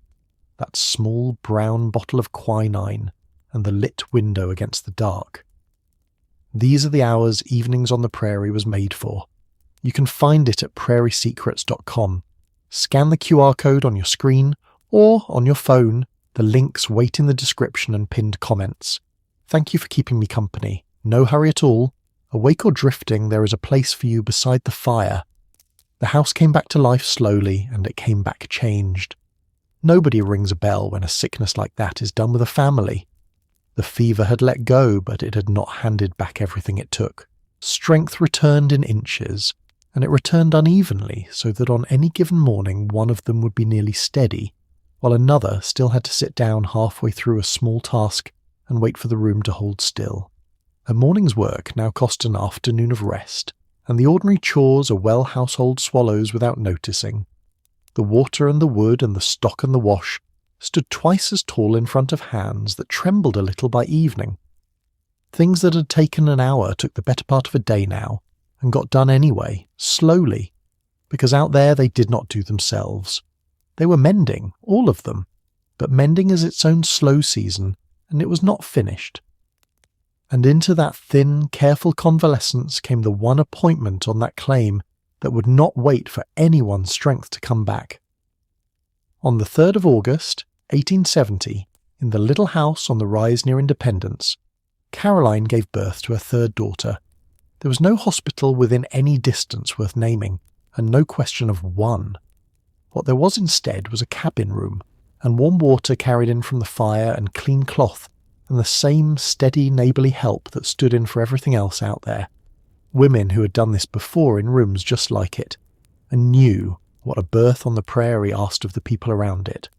That small brown bottle of quinine and the lit window against the dark. These are the hours Evenings on the Prairie was made for. You can find it at prairiesecrets.com. Scan the QR code on your screen or on your phone. The links wait in the description and pinned comments. Thank you for keeping me company. No hurry at all. Awake or drifting, there is a place for you beside the fire. The house came back to life slowly, and it came back changed. Nobody rings a bell when a sickness like that is done with a family. The fever had let go, but it had not handed back everything it took. Strength returned in inches, and it returned unevenly so that on any given morning one of them would be nearly steady, while another still had to sit down halfway through a small task and wait for the room to hold still. A morning's work now cost an afternoon of rest, and the ordinary chores a well household swallows without noticing. The water and the wood and the stock and the wash stood twice as tall in front of hands that trembled a little by evening. Things that had taken an hour took the better part of a day now, and got done anyway, slowly, because out there they did not do themselves. They were mending, all of them, but mending is its own slow season, and it was not finished. And into that thin, careful convalescence came the one appointment on that claim that would not wait for anyone's strength to come back. On the 3rd of August, 1870, in the little house on the rise near Independence, Caroline gave birth to her third daughter. There was no hospital within any distance worth naming, and no question of one. What there was instead was a cabin room, and warm water carried in from the fire and clean cloth, and the same steady neighbourly help that stood in for everything else out there. Women who had done this before in rooms just like it, and knew what a birth on the prairie asked of the people around it.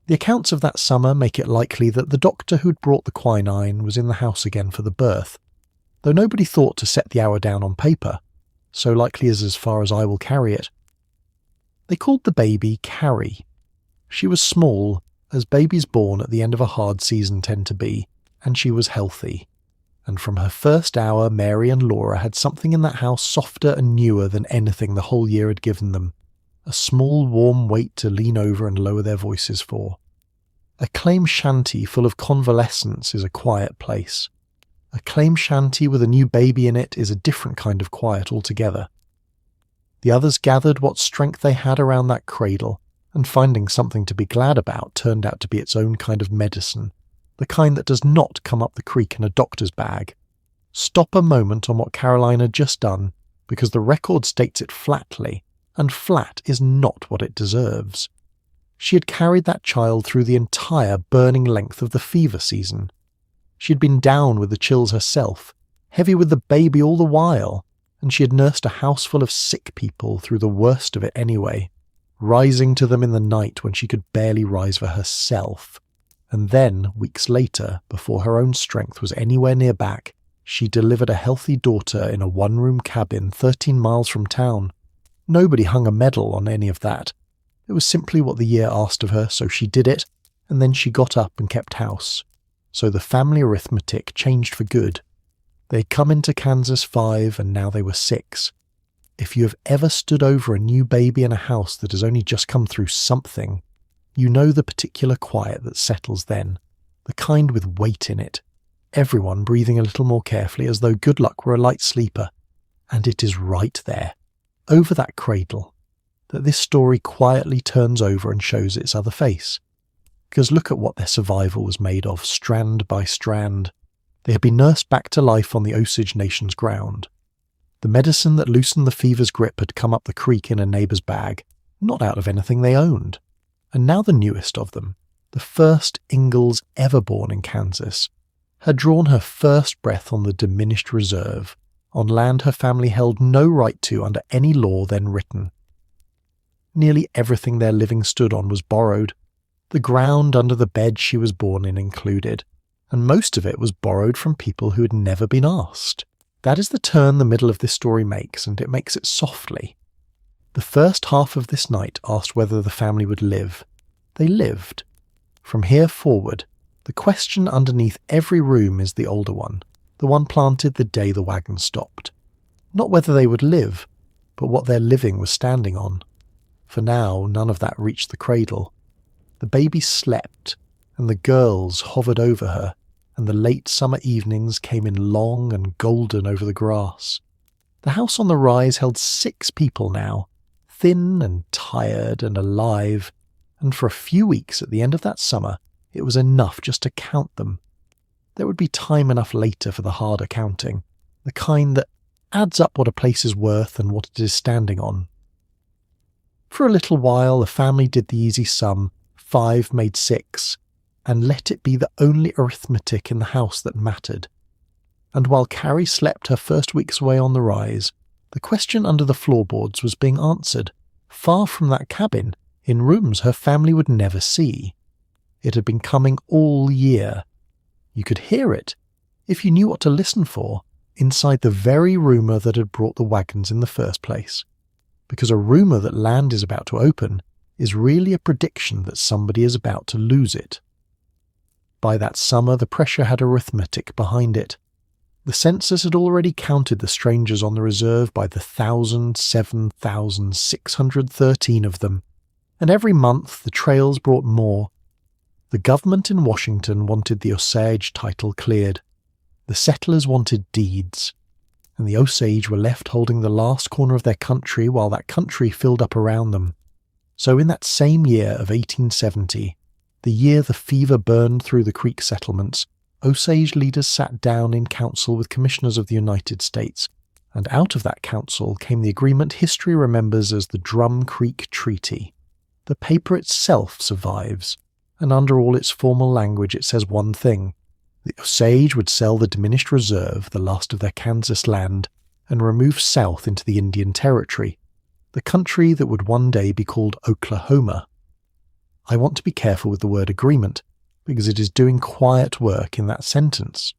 The accounts of that summer make it likely that the doctor who'd brought the quinine was in the house again for the birth, though nobody thought to set the hour down on paper, so likely as far as I will carry it. They called the baby Carrie. She was small, as babies born at the end of a hard season tend to be, and she was healthy. And from her first hour, Mary and Laura had something in that house softer and newer than anything the whole year had given them, a small warm weight to lean over and lower their voices for. A claim shanty full of convalescence is a quiet place. A claim shanty with a new baby in it is a different kind of quiet altogether. The others gathered what strength they had around that cradle, and finding something to be glad about turned out to be its own kind of medicine, the kind that does not come up the creek in a doctor's bag. Stop a moment on what Caroline had just done, because the record states it flatly, and flat is not what it deserves. She had carried that child through the entire burning length of the fever season. She had been down with the chills herself, heavy with the baby all the while, and she had nursed a house full of sick people through the worst of it anyway, rising to them in the night when she could barely rise for herself. And then, weeks later, before her own strength was anywhere near back, she delivered a healthy daughter in a one-room cabin 13 miles from town. Nobody hung a medal on any of that. It was simply what the year asked of her, so she did it, and then she got up and kept house. So the family arithmetic changed for good. They'd come into Kansas 5, and now they were 6. If you have ever stood over a new baby in a house that has only just come through something, you know the particular quiet that settles then, the kind with weight in it, everyone breathing a little more carefully as though good luck were a light sleeper. And it is right there, over that cradle, that this story quietly turns over and shows its other face. Because look at what their survival was made of, strand by strand. They had been nursed back to life on the Osage Nation's ground. The medicine that loosened the fever's grip had come up the creek in a neighbour's bag, not out of anything they owned. And now the newest of them, the first Ingalls ever born in Kansas, had drawn her first breath on the Diminished reserve, on land her family held no right to under any law then written. Nearly everything their living stood on was borrowed, the ground under the bed she was born in included, and most of it was borrowed from people who had never been asked. That is the turn the middle of this story makes, and it makes it softly. The first half of this night asked whether the family would live. They lived. From here forward, the question underneath every room is the older one, the one planted the day the wagon stopped. Not whether they would live, but what their living was standing on. For now, none of that reached the cradle. The baby slept, and the girls hovered over her, and the late summer evenings came in long and golden over the grass. The house on the rise held 6 people now, thin and tired and alive, and for a few weeks at the end of that summer, it was enough just to count them. There would be time enough later for the harder counting, the kind that adds up what a place is worth and what it is standing on. For a little while, the family did the easy sum, 5 made 6, and let it be the only arithmetic in the house that mattered. And while Carrie slept her first weeks away on the rise, the question under the floorboards was being answered, far from that cabin, in rooms her family would never see. It had been coming all year. You could hear it, if you knew what to listen for, inside the very rumour that had brought the wagons in the first place. Because a rumour that land is about to open is really a prediction that somebody is about to lose it. By that summer, the pressure had arithmetic behind it. The census had already counted the strangers on the reserve by the 7,613 of them, and every month the trails brought more. The government in Washington wanted the Osage title cleared. The settlers wanted deeds, and the Osage were left holding the last corner of their country while that country filled up around them. So in that same year of 1870, the year the fever burned through the Creek settlements, Osage leaders sat down in council with commissioners of the United States, and out of that council came the agreement history remembers as the Drum Creek Treaty. The paper itself survives, and under all its formal language it says one thing. The Osage would sell the Diminished reserve, the last of their Kansas land, and remove south into the Indian Territory, the country that would one day be called Oklahoma. I want to be careful with the word agreement, because it is doing quiet work in that sentence.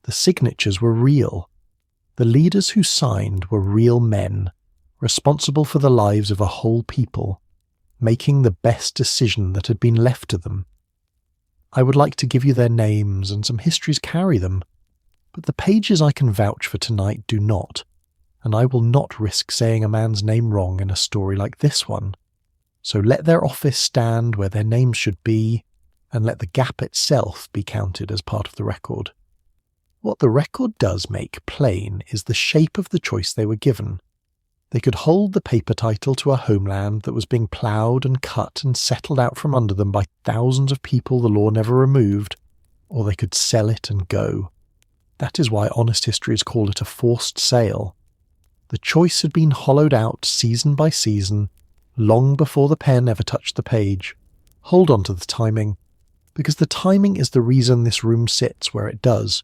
The signatures were real. The leaders who signed were real men, responsible for the lives of a whole people, making the best decision that had been left to them. I would like to give you their names, and some histories carry them, but the pages I can vouch for tonight do not, and I will not risk saying a man's name wrong in a story like this one. So let their office stand where their names should be, and let the gap itself be counted as part of the record. What the record does make plain is the shape of the choice they were given. They could hold the paper title to a homeland that was being ploughed and cut and settled out from under them by thousands of people the law never removed, or they could sell it and go. That is why honest histories call it a forced sale. The choice had been hollowed out season by season, long before the pen ever touched the page. Hold on to the timing, because the timing is the reason this room sits where it does.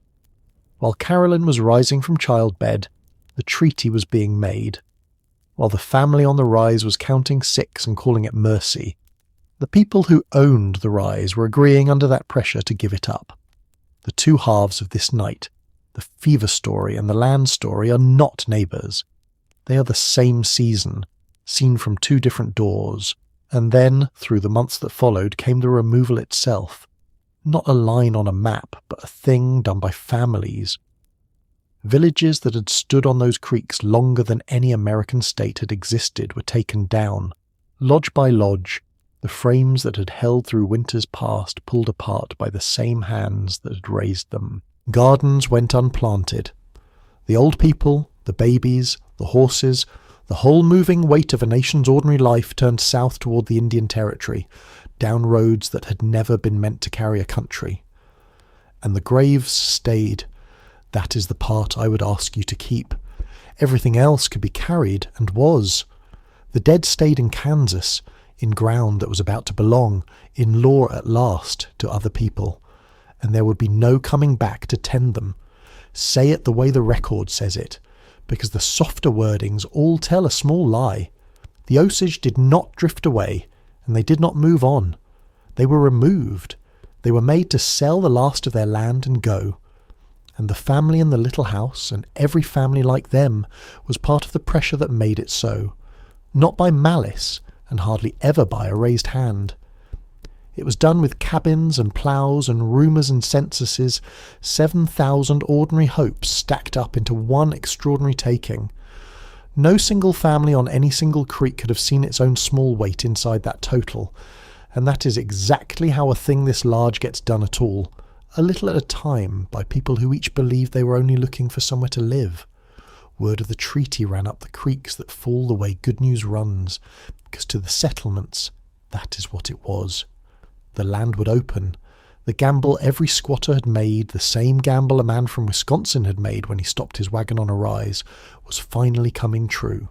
While Carolyn was rising from childbed, the treaty was being made. While the family on the rise was counting six and calling it mercy, the people who owned the rise were agreeing under that pressure to give it up. The two halves of this night, the fever story and the land story, are not neighbours. They are the same season, seen from two different doors, and then, through the months that followed, came the removal itself. Not a line on a map, but a thing done by families. Villages that had stood on those creeks longer than any American state had existed were taken down. Lodge by lodge, the frames that had held through winters past pulled apart by the same hands that had raised them. Gardens went unplanted. The old people, the babies, the horses, the whole moving weight of a nation's ordinary life turned south toward the Indian Territory, down roads that had never been meant to carry a country. And the graves stayed. That is the part I would ask you to keep. Everything else could be carried, and was. The dead stayed in Kansas, in ground that was about to belong, in law at last, to other people. And there would be no coming back to tend them. Say it the way the record says it, because the softer wordings all tell a small lie. The Osage did not drift away, and they did not move on. They were removed. They were made to sell the last of their land and go. And the family in the little house, and every family like them, was part of the pressure that made it so. Not by malice, and hardly ever by a raised hand. It was done with cabins and ploughs and rumours and censuses, 7,000 ordinary hopes stacked up into one extraordinary taking. No single family on any single creek could have seen its own small weight inside that total, and that is exactly how a thing this large gets done at all, a little at a time, by people who each believed they were only looking for somewhere to live. Word of the treaty ran up the creeks that fall the way good news runs, because to the settlements, that is what it was. The land would open. The gamble every squatter had made, the same gamble a man from Wisconsin had made when he stopped his wagon on a rise, was finally coming true.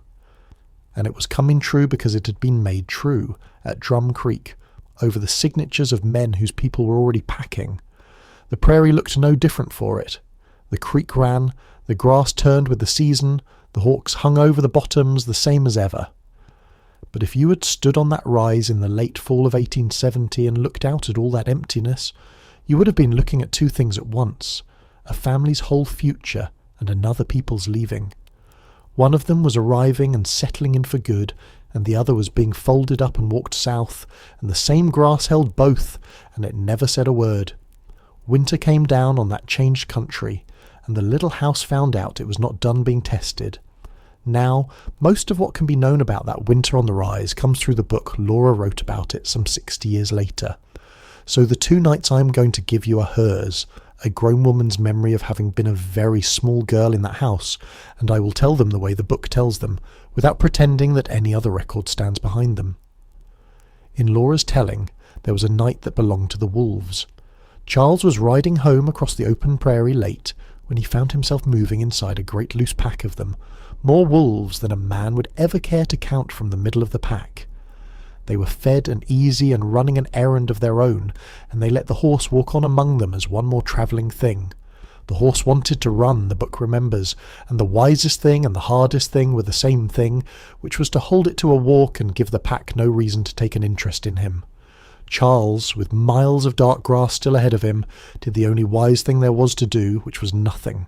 And it was coming true because it had been made true, at Drum Creek, over the signatures of men whose people were already packing. The prairie looked no different for it. The creek ran, the grass turned with the season, the hawks hung over the bottoms the same as ever. But if you had stood on that rise in the late fall of 1870 and looked out at all that emptiness, you would have been looking at two things at once, a family's whole future and another people's leaving. One of them was arriving and settling in for good, and the other was being folded up and walked south, and the same grass held both, and it never said a word. Winter came down on that changed country, and the little house found out it was not done being tested. Now, most of what can be known about that winter on the rise comes through the book Laura wrote about it some 60 years later. So the 2 nights I am going to give you are hers, a grown woman's memory of having been a very small girl in that house, and I will tell them the way the book tells them, without pretending that any other record stands behind them. In Laura's telling, there was a night that belonged to the wolves. Charles was riding home across the open prairie late, when he found himself moving inside a great loose pack of them, more wolves than a man would ever care to count from the middle of the pack. They were fed and easy and running an errand of their own, and they let the horse walk on among them as one more travelling thing. The horse wanted to run, the book remembers, and the wisest thing and the hardest thing were the same thing, which was to hold it to a walk and give the pack no reason to take an interest in him. Charles, with miles of dark grass still ahead of him, did the only wise thing there was to do, which was nothing.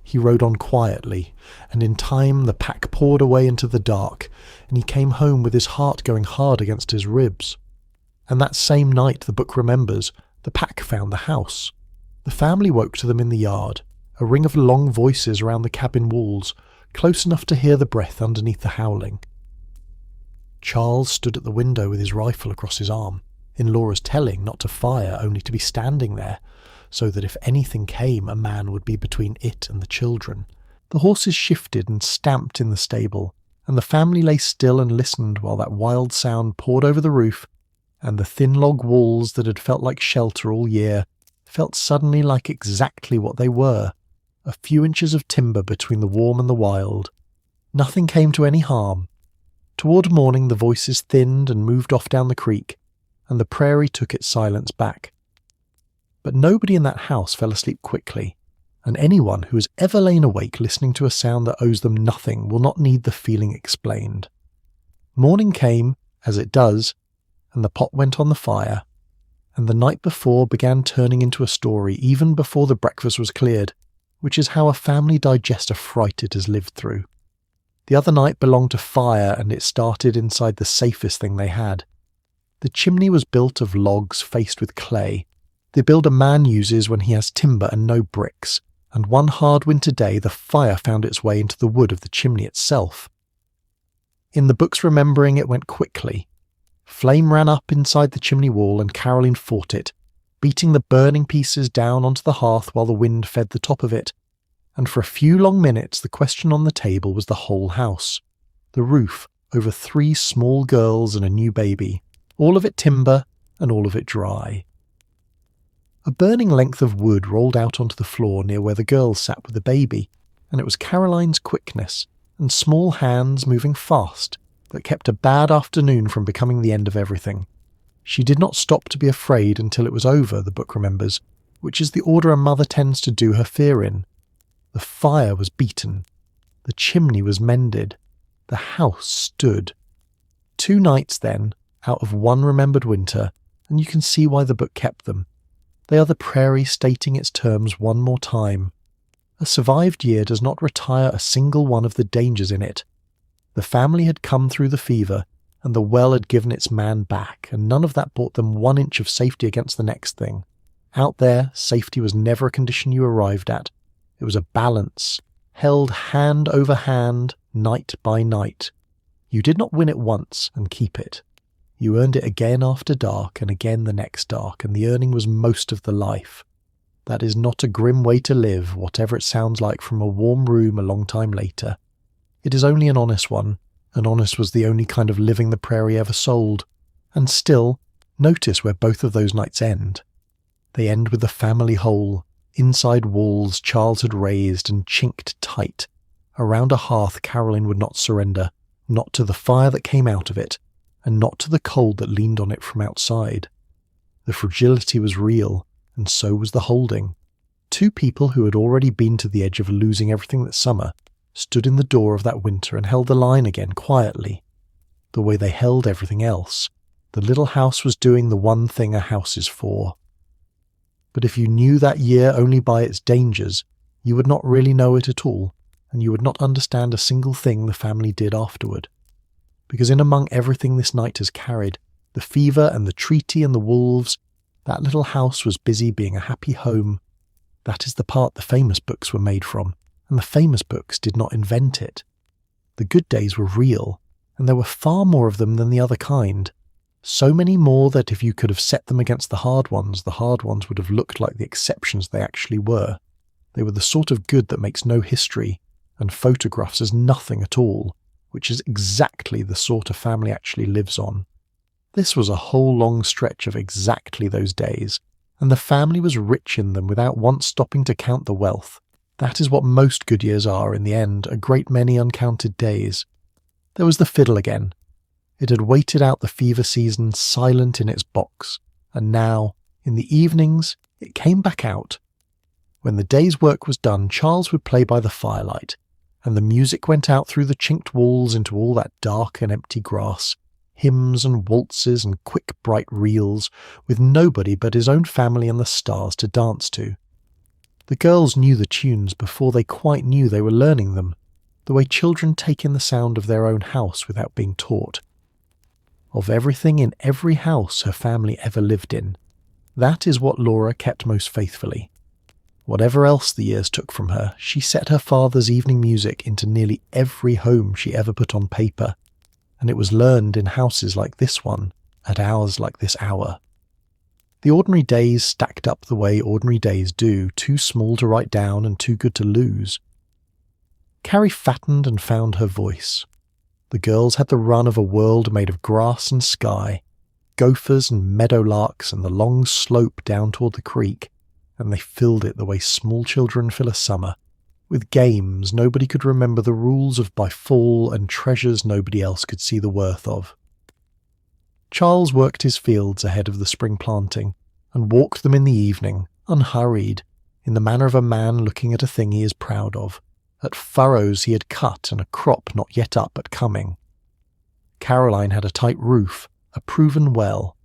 He rode on quietly, and in time the pack poured away into the dark, and he came home with his heart going hard against his ribs. And that same night, the book remembers, the pack found the house. The family woke to them in the yard, a ring of long voices around the cabin walls, close enough to hear the breath underneath the howling. Charles stood at the window with his rifle across his arm, in Laura's telling not to fire, only to be standing there, so that if anything came, a man would be between it and the children. The horses shifted and stamped in the stable, and the family lay still and listened while that wild sound poured over the roof, and the thin log walls that had felt like shelter all year felt suddenly like exactly what they were, a few inches of timber between the warm and the wild. Nothing came to any harm. Toward morning the voices thinned and moved off down the creek, and the prairie took its silence back. But nobody in that house fell asleep quickly. and anyone who has ever lain awake listening to a sound that owes them nothing will not need the feeling explained. Morning came, as it does, and the pot went on the fire, and the night before began turning into a story even before the breakfast was cleared, which is how a family digest a fright it has lived through. The other night belonged to fire, and it started inside the safest thing they had. The chimney was built of logs faced with clay, the build a man uses when he has timber and no bricks, and one hard winter day the fire found its way into the wood of the chimney itself. In the book's remembering, it went quickly. Flame ran up inside the chimney wall and Caroline fought it, beating the burning pieces down onto the hearth while the wind fed the top of it. And for a few long minutes the question on the table was the whole house, the roof over 3 small girls and a new baby, all of it timber and all of it dry. A burning length of wood rolled out onto the floor near where the girls sat with the baby, and it was Caroline's quickness and small hands moving fast that kept a bad afternoon from becoming the end of everything. She did not stop to be afraid until it was over, the book remembers, which is the order a mother tends to do her fear in. The fire was beaten. The chimney was mended. The house stood. 2 nights, then, out of 1 remembered winter, and you can see why the book kept them. They are the Prairie stating its terms one more time. A survived year does not retire a single one of the dangers in it. The family had come through the fever, and the well had given its man back, and none of that bought them 1 inch of safety against the next thing. Out there, safety was never a condition you arrived at. It was a balance, held hand over hand, night by night. You did not win it once and keep it. You earned it again after dark and again the next dark, and the earning was most of the life. That is not a grim way to live, whatever it sounds like from a warm room a long time later. It is only an honest one, and honest was the only kind of living the Prairie ever sold. And still, notice where both of those nights end. They end with the family whole, inside walls Charles had raised and chinked tight. Around a hearth Caroline would not surrender, not to the fire that came out of it, and not to the cold that leaned on it from outside. The fragility was real, and so was the holding. 2 people who had already been to the edge of losing everything that summer stood in the door of that winter and held the line again quietly. The way they held everything else. The little house was doing the one thing a house is for. But if you knew that year only by its dangers, you would not really know it at all, and you would not understand a single thing the family did afterward. Because in among everything this night has carried, the fever and the treaty and the wolves, that little house was busy being a happy home. That is the part the famous books were made from, and the famous books did not invent it. The good days were real, and there were far more of them than the other kind. So many more that if you could have set them against the hard ones would have looked like the exceptions they actually were. They were the sort of good that makes no history, and photographs as nothing at all, which is exactly the sort a family actually lives on. This was a whole long stretch of exactly those days, and the family was rich in them without once stopping to count the wealth. That is what most good years are in the end, a great many uncounted days. There was the fiddle again. It had waited out the fever season silent in its box, and now, in the evenings, it came back out. When the day's work was done, Charles would play by the firelight, and the music went out through the chinked walls into all that dark and empty grass, hymns and waltzes and quick bright reels, with nobody but his own family and the stars to dance to. The girls knew the tunes before they quite knew they were learning them, the way children take in the sound of their own house without being taught. Of everything in every house her family ever lived in, that is what Laura kept most faithfully. Whatever else the years took from her, she set her father's evening music into nearly every home she ever put on paper, and it was learned in houses like this one, at hours like this hour. The ordinary days stacked up the way ordinary days do, too small to write down and too good to lose. Carrie fattened and found her voice. The girls had the run of a world made of grass and sky, gophers and meadowlarks and the long slope down toward the creek, and they filled it the way small children fill a summer, with games nobody could remember the rules of by fall and treasures nobody else could see the worth of. Charles worked his fields ahead of the spring planting, and walked them in the evening, unhurried, in the manner of a man looking at a thing he is proud of, at furrows he had cut and a crop not yet up but coming. Caroline had a tight roof, a proven well,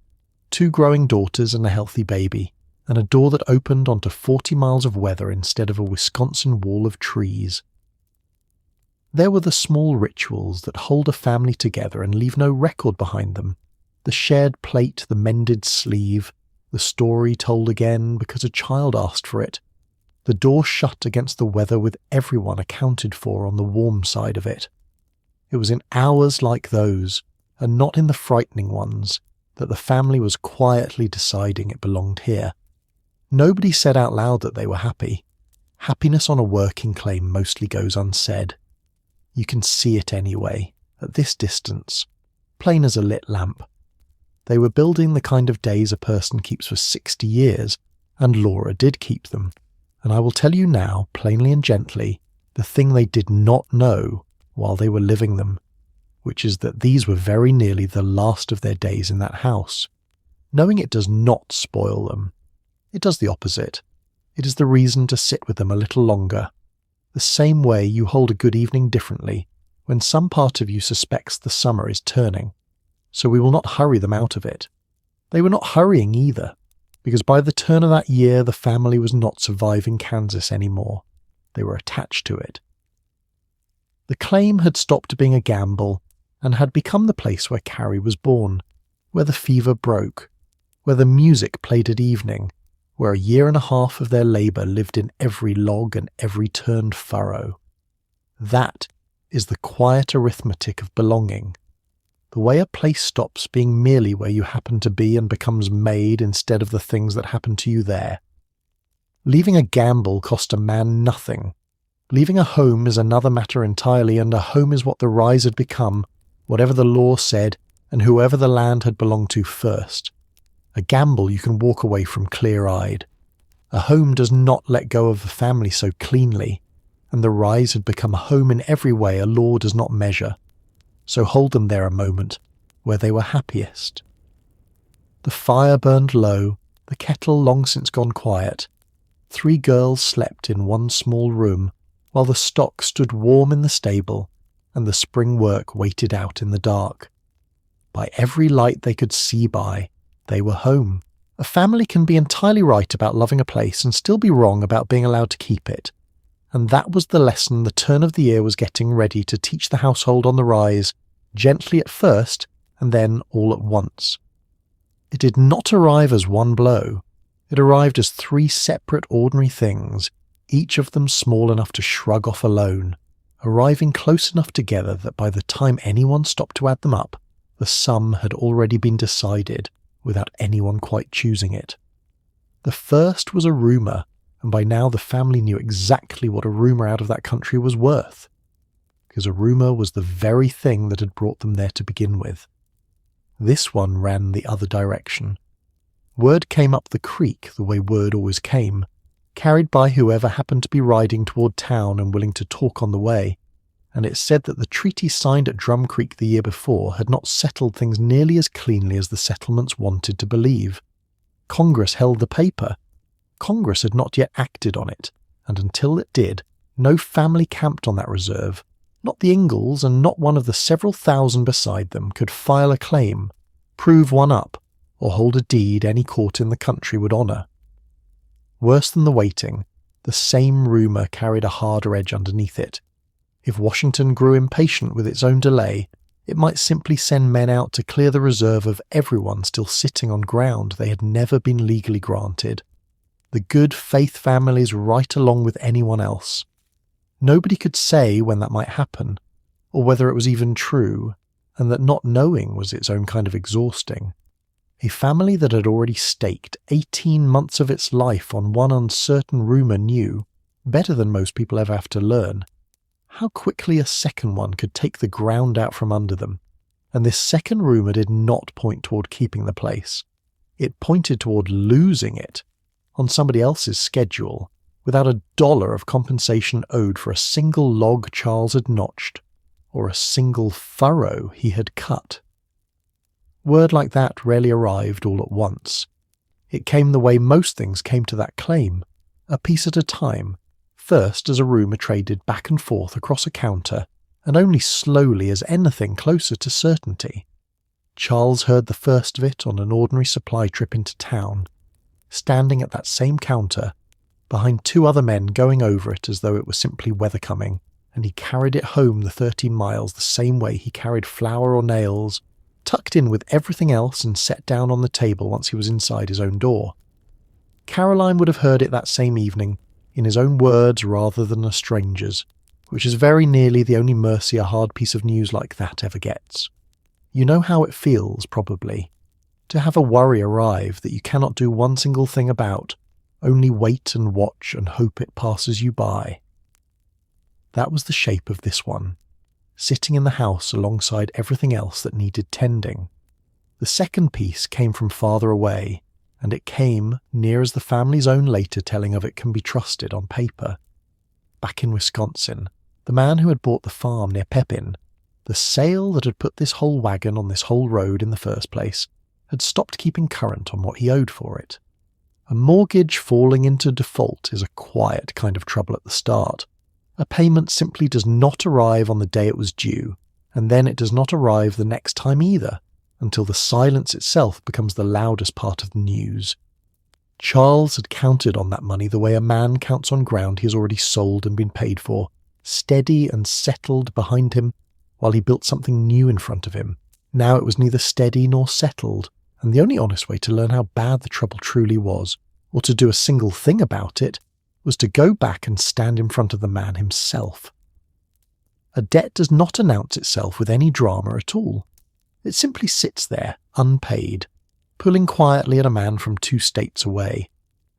2 growing daughters and a healthy baby, and a door that opened onto 40 miles of weather instead of a Wisconsin wall of trees. There were the small rituals that hold a family together and leave no record behind them. The shared plate, the mended sleeve, the story told again because a child asked for it, the door shut against the weather with everyone accounted for on the warm side of it. It was in hours like those, and not in the frightening ones, that the family was quietly deciding it belonged here. Nobody said out loud that they were happy. Happiness on a working claim mostly goes unsaid. You can see it anyway, at this distance, plain as a lit lamp. They were building the kind of days a person keeps for 60 years, and Laura did keep them. And I will tell you now, plainly and gently, the thing they did not know while they were living them, which is that these were very nearly the last of their days in that house. Knowing it does not spoil them. It does the opposite. It is the reason to sit with them a little longer. The same way you hold a good evening differently when some part of you suspects the summer is turning. So we will not hurry them out of it. They were not hurrying either, because by the turn of that year the family was not surviving Kansas anymore. They were attached to it. The claim had stopped being a gamble and had become the place where Carrie was born, where the fever broke, where the music played at evening, where a year and a half of their labour lived in every log and every turned furrow. That is the quiet arithmetic of belonging. The way a place stops being merely where you happen to be and becomes made instead of the things that happen to you there. Leaving a gamble cost a man nothing. Leaving a home is another matter entirely, and a home is what the rise had become, whatever the law said, and whoever the land had belonged to first. A gamble you can walk away from clear-eyed. A home does not let go of a family so cleanly, and the rise had become a home in every way a law does not measure. So hold them there a moment, where they were happiest. The fire burned low, the kettle long since gone quiet. 3 girls slept in one small room, while the stock stood warm in the stable, and the spring work waited out in the dark. By every light they could see by, they were home. A family can be entirely right about loving a place and still be wrong about being allowed to keep it. And that was the lesson the turn of the year was getting ready to teach the household on the rise, gently at first, and then all at once. It did not arrive as one blow. It arrived as 3 separate ordinary things, each of them small enough to shrug off alone, arriving close enough together that by the time anyone stopped to add them up, the sum had already been decided, without anyone quite choosing it. The first was a rumour, and by now the family knew exactly what a rumour out of that country was worth, because a rumour was the very thing that had brought them there to begin with. This one ran the other direction. Word came up the creek the way word always came, carried by whoever happened to be riding toward town and willing to talk on the way, and it said that the treaty signed at Drum Creek the year before had not settled things nearly as cleanly as the settlements wanted to believe. Congress held the paper. Congress had not yet acted on it, and until it did, no family camped on that reserve. Not the Ingalls, and not one of the several thousand beside them, could file a claim, prove one up, or hold a deed any court in the country would honour. Worse than the waiting, the same rumour carried a harder edge underneath it. If Washington grew impatient with its own delay, it might simply send men out to clear the reserve of everyone still sitting on ground they had never been legally granted. The good faith families right along with anyone else. Nobody could say when that might happen, or whether it was even true, and that not knowing was its own kind of exhausting. A family that had already staked 18 months of its life on one uncertain rumour knew, better than most people ever have to learn, how quickly a second one could take the ground out from under them. And this second rumour did not point toward keeping the place. It pointed toward losing it, on somebody else's schedule, without $1 of compensation owed for a single log Charles had notched, or a single furrow he had cut. Word like that rarely arrived all at once. It came the way most things came to that claim, a piece at a time, first as a rumour traded back and forth across a counter, and only slowly as anything closer to certainty. Charles heard the first of it on an ordinary supply trip into town, standing at that same counter, behind two other men going over it as though it was simply weather coming, and he carried it home the 13 miles the same way he carried flour or nails, tucked in with everything else and set down on the table once he was inside his own door. Caroline would have heard it that same evening, in his own words rather than a stranger's, which is very nearly the only mercy a hard piece of news like that ever gets. You know how it feels, probably, to have a worry arrive that you cannot do one single thing about, only wait and watch and hope it passes you by. That was the shape of this one, sitting in the house alongside everything else that needed tending. The second piece came from farther away, and it came near as the family's own later telling of it can be trusted on paper. Back in Wisconsin, the man who had bought the farm near Pepin, the sale that had put this whole wagon on this whole road in the first place, had stopped keeping current on what he owed for it. A mortgage falling into default is a quiet kind of trouble at the start. A payment simply does not arrive on the day it was due, and then it does not arrive the next time either, until the silence itself becomes the loudest part of the news. Charles had counted on that money the way a man counts on ground he has already sold and been paid for, steady and settled behind him, while he built something new in front of him. Now it was neither steady nor settled, and the only honest way to learn how bad the trouble truly was, or to do a single thing about it, was to go back and stand in front of the man himself. A debt does not announce itself with any drama at all. It simply sits there, unpaid, pulling quietly at a man from 2 states away,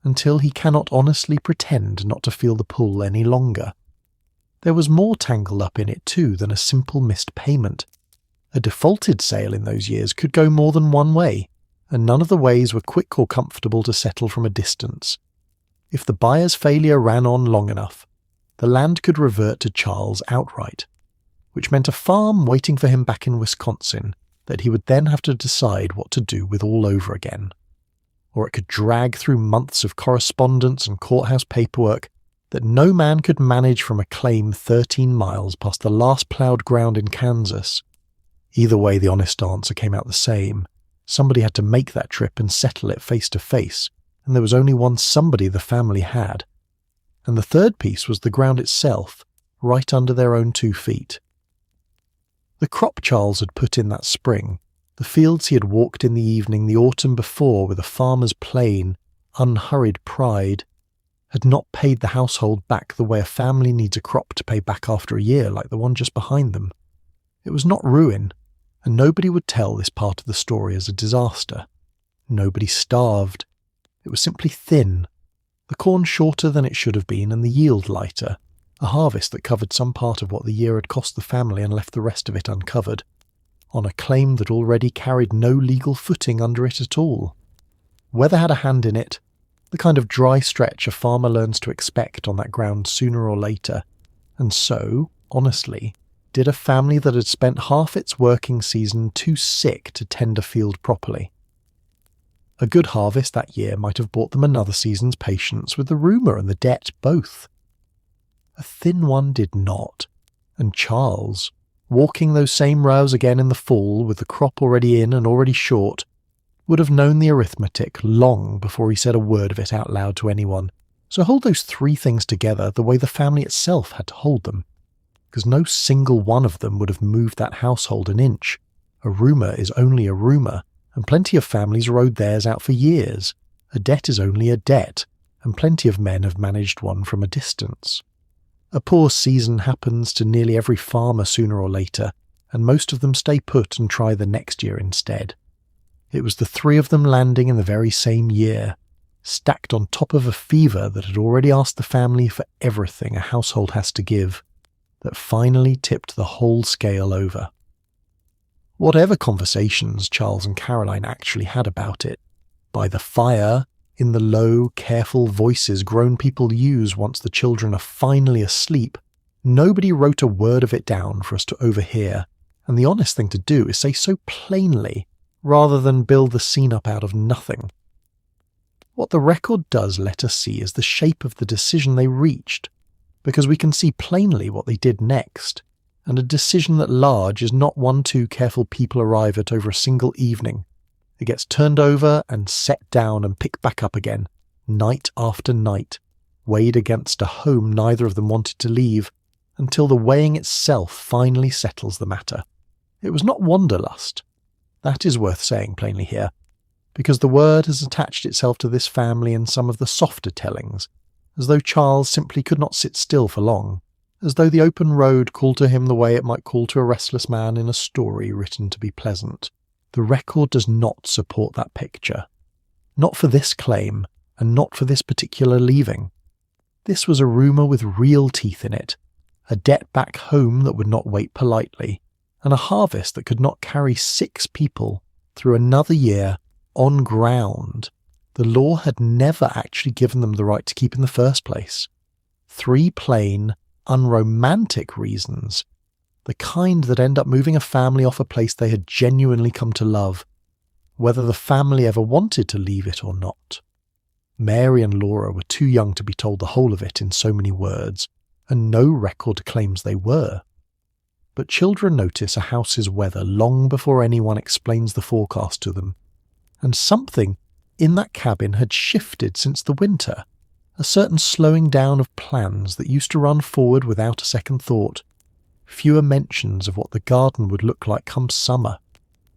until he cannot honestly pretend not to feel the pull any longer. There was more tangled up in it too than a simple missed payment. A defaulted sale in those years could go more than one way, and none of the ways were quick or comfortable to settle from a distance. If the buyer's failure ran on long enough, the land could revert to Charles outright, which meant a farm waiting for him back in Wisconsin that he would then have to decide what to do with all over again. Or it could drag through months of correspondence and courthouse paperwork that no man could manage from a claim 13 miles past the last ploughed ground in Kansas. Either way, the honest answer came out the same. Somebody had to make that trip and settle it face to face, and there was only one somebody the family had. And the third piece was the ground itself, right under their own 2 feet. The crop Charles had put in that spring, the fields he had walked in the evening the autumn before with a farmer's plain, unhurried pride, had not paid the household back the way a family needs a crop to pay back after a year like the one just behind them. It was not ruin, and nobody would tell this part of the story as a disaster. Nobody starved. It was simply thin, the corn shorter than it should have been and the yield lighter, a harvest that covered some part of what the year had cost the family and left the rest of it uncovered, on a claim that already carried no legal footing under it at all. Weather had a hand in it, the kind of dry stretch a farmer learns to expect on that ground sooner or later, and so, honestly, did a family that had spent half its working season too sick to tend a field properly. A good harvest that year might have bought them another season's patience with the rumour and the debt both. A thin one did not, and Charles, walking those same rows again in the fall with the crop already in and already short, would have known the arithmetic long before he said a word of it out loud to anyone. So hold those 3 things together the way the family itself had to hold them, because no single one of them would have moved that household an inch. A rumour is only a rumour, and plenty of families rode theirs out for years. A debt is only a debt, and plenty of men have managed one from a distance. A poor season happens to nearly every farmer sooner or later, and most of them stay put and try the next year instead. It was the 3 of them landing in the very same year, stacked on top of a fever that had already asked the family for everything a household has to give, that finally tipped the whole scale over. Whatever conversations Charles and Caroline actually had about it, by the fire, in the low, careful voices grown people use once the children are finally asleep, nobody wrote a word of it down for us to overhear, and the honest thing to do is say so plainly, rather than build the scene up out of nothing. What the record does let us see is the shape of the decision they reached, because we can see plainly what they did next, and a decision that large is not one two careful people arrive at over a single evening. It gets turned over and set down and picked back up again, night after night, weighed against a home neither of them wanted to leave, until the weighing itself finally settles the matter. It was not wanderlust. That is worth saying plainly here, because the word has attached itself to this family in some of the softer tellings, as though Charles simply could not sit still for long, as though the open road called to him the way it might call to a restless man in a story written to be pleasant. The record does not support that picture. Not for this claim, and not for this particular leaving. This was a rumour with real teeth in it, a debt back home that would not wait politely, and a harvest that could not carry 6 people through another year on ground the law had never actually given them the right to keep in the first place. 3 plain, unromantic reasons, the kind that end up moving a family off a place they had genuinely come to love, whether the family ever wanted to leave it or not. Mary and Laura were too young to be told the whole of it in so many words, and no record claims they were. But children notice a house's weather long before anyone explains the forecast to them, and something in that cabin had shifted since the winter, a certain slowing down of plans that used to run forward without a second thought, fewer mentions of what the garden would look like come summer,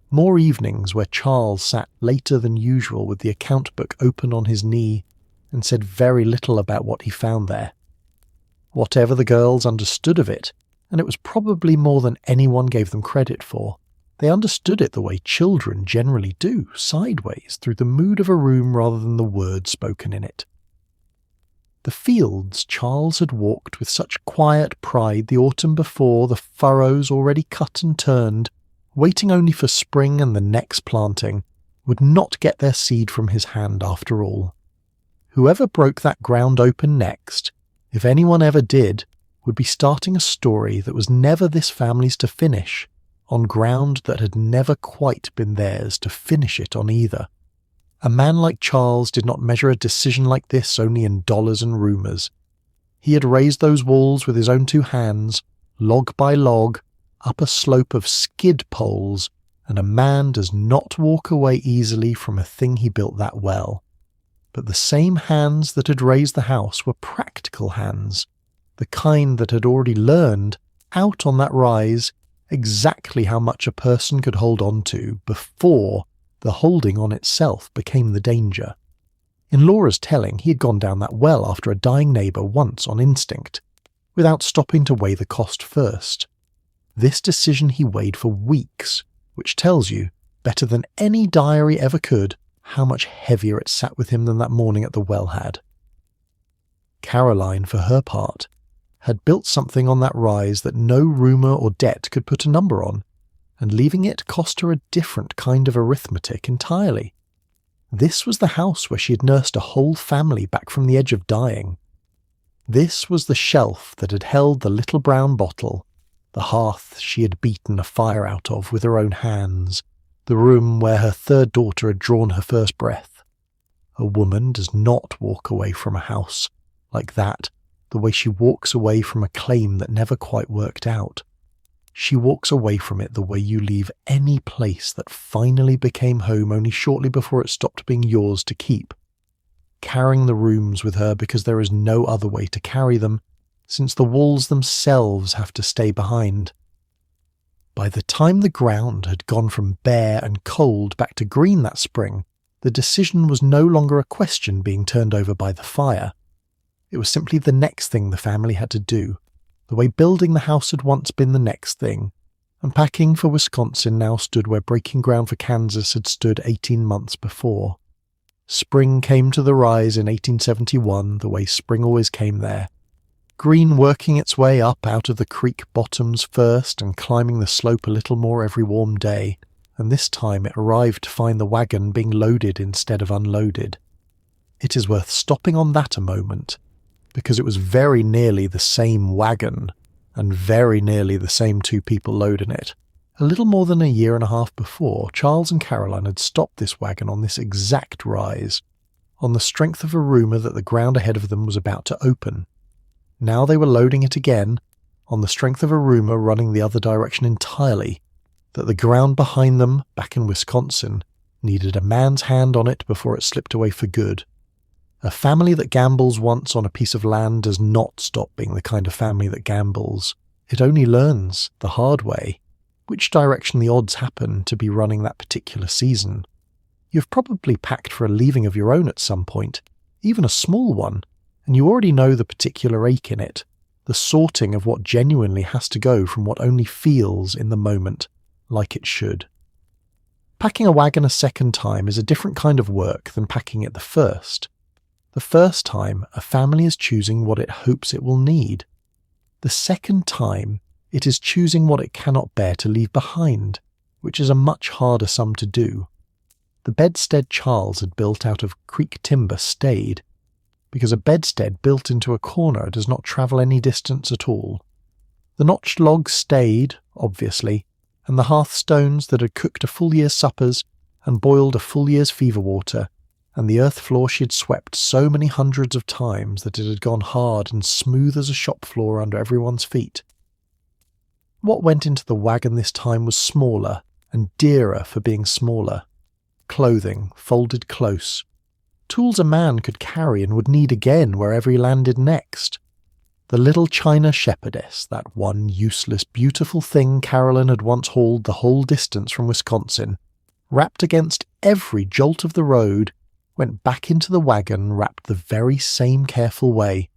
more evenings where Charles sat later than usual with the account book open on his knee and said very little about what he found there. Whatever the girls understood of it, and it was probably more than anyone gave them credit for, they understood it the way children generally do, sideways, through the mood of a room rather than the words spoken in it. The fields Charles had walked with such quiet pride the autumn before, the furrows already cut and turned, waiting only for spring and the next planting, would not get their seed from his hand after all. Whoever broke that ground open next, if anyone ever did, would be starting a story that was never this family's to finish, on ground that had never quite been theirs to finish it on either. A man like Charles did not measure a decision like this only in dollars and rumours. He had raised those walls with his own 2 hands, log by log, up a slope of skid poles, and a man does not walk away easily from a thing he built that well. But the same hands that had raised the house were practical hands, the kind that had already learned, out on that rise, exactly how much a person could hold on to before the holding on itself became the danger. In Laura's telling, he had gone down that well after a dying neighbour once on instinct, without stopping to weigh the cost first. This decision he weighed for weeks, which tells you, better than any diary ever could, how much heavier it sat with him than that morning at the well had. Caroline, for her part, had built something on that rise that no rumour or debt could put a number on, and leaving it cost her a different kind of arithmetic entirely. This was the house where she had nursed a whole family back from the edge of dying. This was the shelf that had held the little brown bottle, the hearth she had beaten a fire out of with her own hands, the room where her 3rd daughter had drawn her first breath. A woman does not walk away from a house like that the way she walks away from a claim that never quite worked out. She walks away from it the way you leave any place that finally became home only shortly before it stopped being yours to keep, carrying the rooms with her because there is no other way to carry them, since the walls themselves have to stay behind. By the time the ground had gone from bare and cold back to green that spring, the decision was no longer a question being turned over by the fire. It was simply the next thing the family had to do, the way building the house had once been the next thing, and packing for Wisconsin now stood where breaking ground for Kansas had stood 18 months before. Spring came to the rise in 1871 the way spring always came there, green working its way up out of the creek bottoms first and climbing the slope a little more every warm day, and this time it arrived to find the wagon being loaded instead of unloaded. It is worth stopping on that a moment, because it was very nearly the same wagon, and very nearly the same 2 people loading it. A little more than a year and a half before, Charles and Caroline had stopped this wagon on this exact rise, on the strength of a rumour that the ground ahead of them was about to open. Now they were loading it again, on the strength of a rumour running the other direction entirely, that the ground behind them, back in Wisconsin, needed a man's hand on it before it slipped away for good. A family that gambles once on a piece of land does not stop being the kind of family that gambles. It only learns, the hard way, which direction the odds happen to be running that particular season. You've probably packed for a leaving of your own at some point, even a small one, and you already know the particular ache in it, the sorting of what genuinely has to go from what only feels in the moment like it should. Packing a wagon a second time is a different kind of work than packing it the first. The first time, a family is choosing what it hopes it will need. The second time, it is choosing what it cannot bear to leave behind, which is a much harder sum to do. The bedstead Charles had built out of creek timber stayed, because a bedstead built into a corner does not travel any distance at all. The notched logs stayed, obviously, and the hearthstones that had cooked a full year's suppers and boiled a full year's fever water, and the earth floor she had swept so many hundreds of times that it had gone hard and smooth as a shop floor under everyone's feet. What went into the wagon this time was smaller and dearer for being smaller. Clothing folded close. Tools a man could carry and would need again wherever he landed next. The little China shepherdess, that one useless, beautiful thing Carolyn had once hauled the whole distance from Wisconsin, wrapped against every jolt of the road, went back into the wagon wrapped the very same careful way,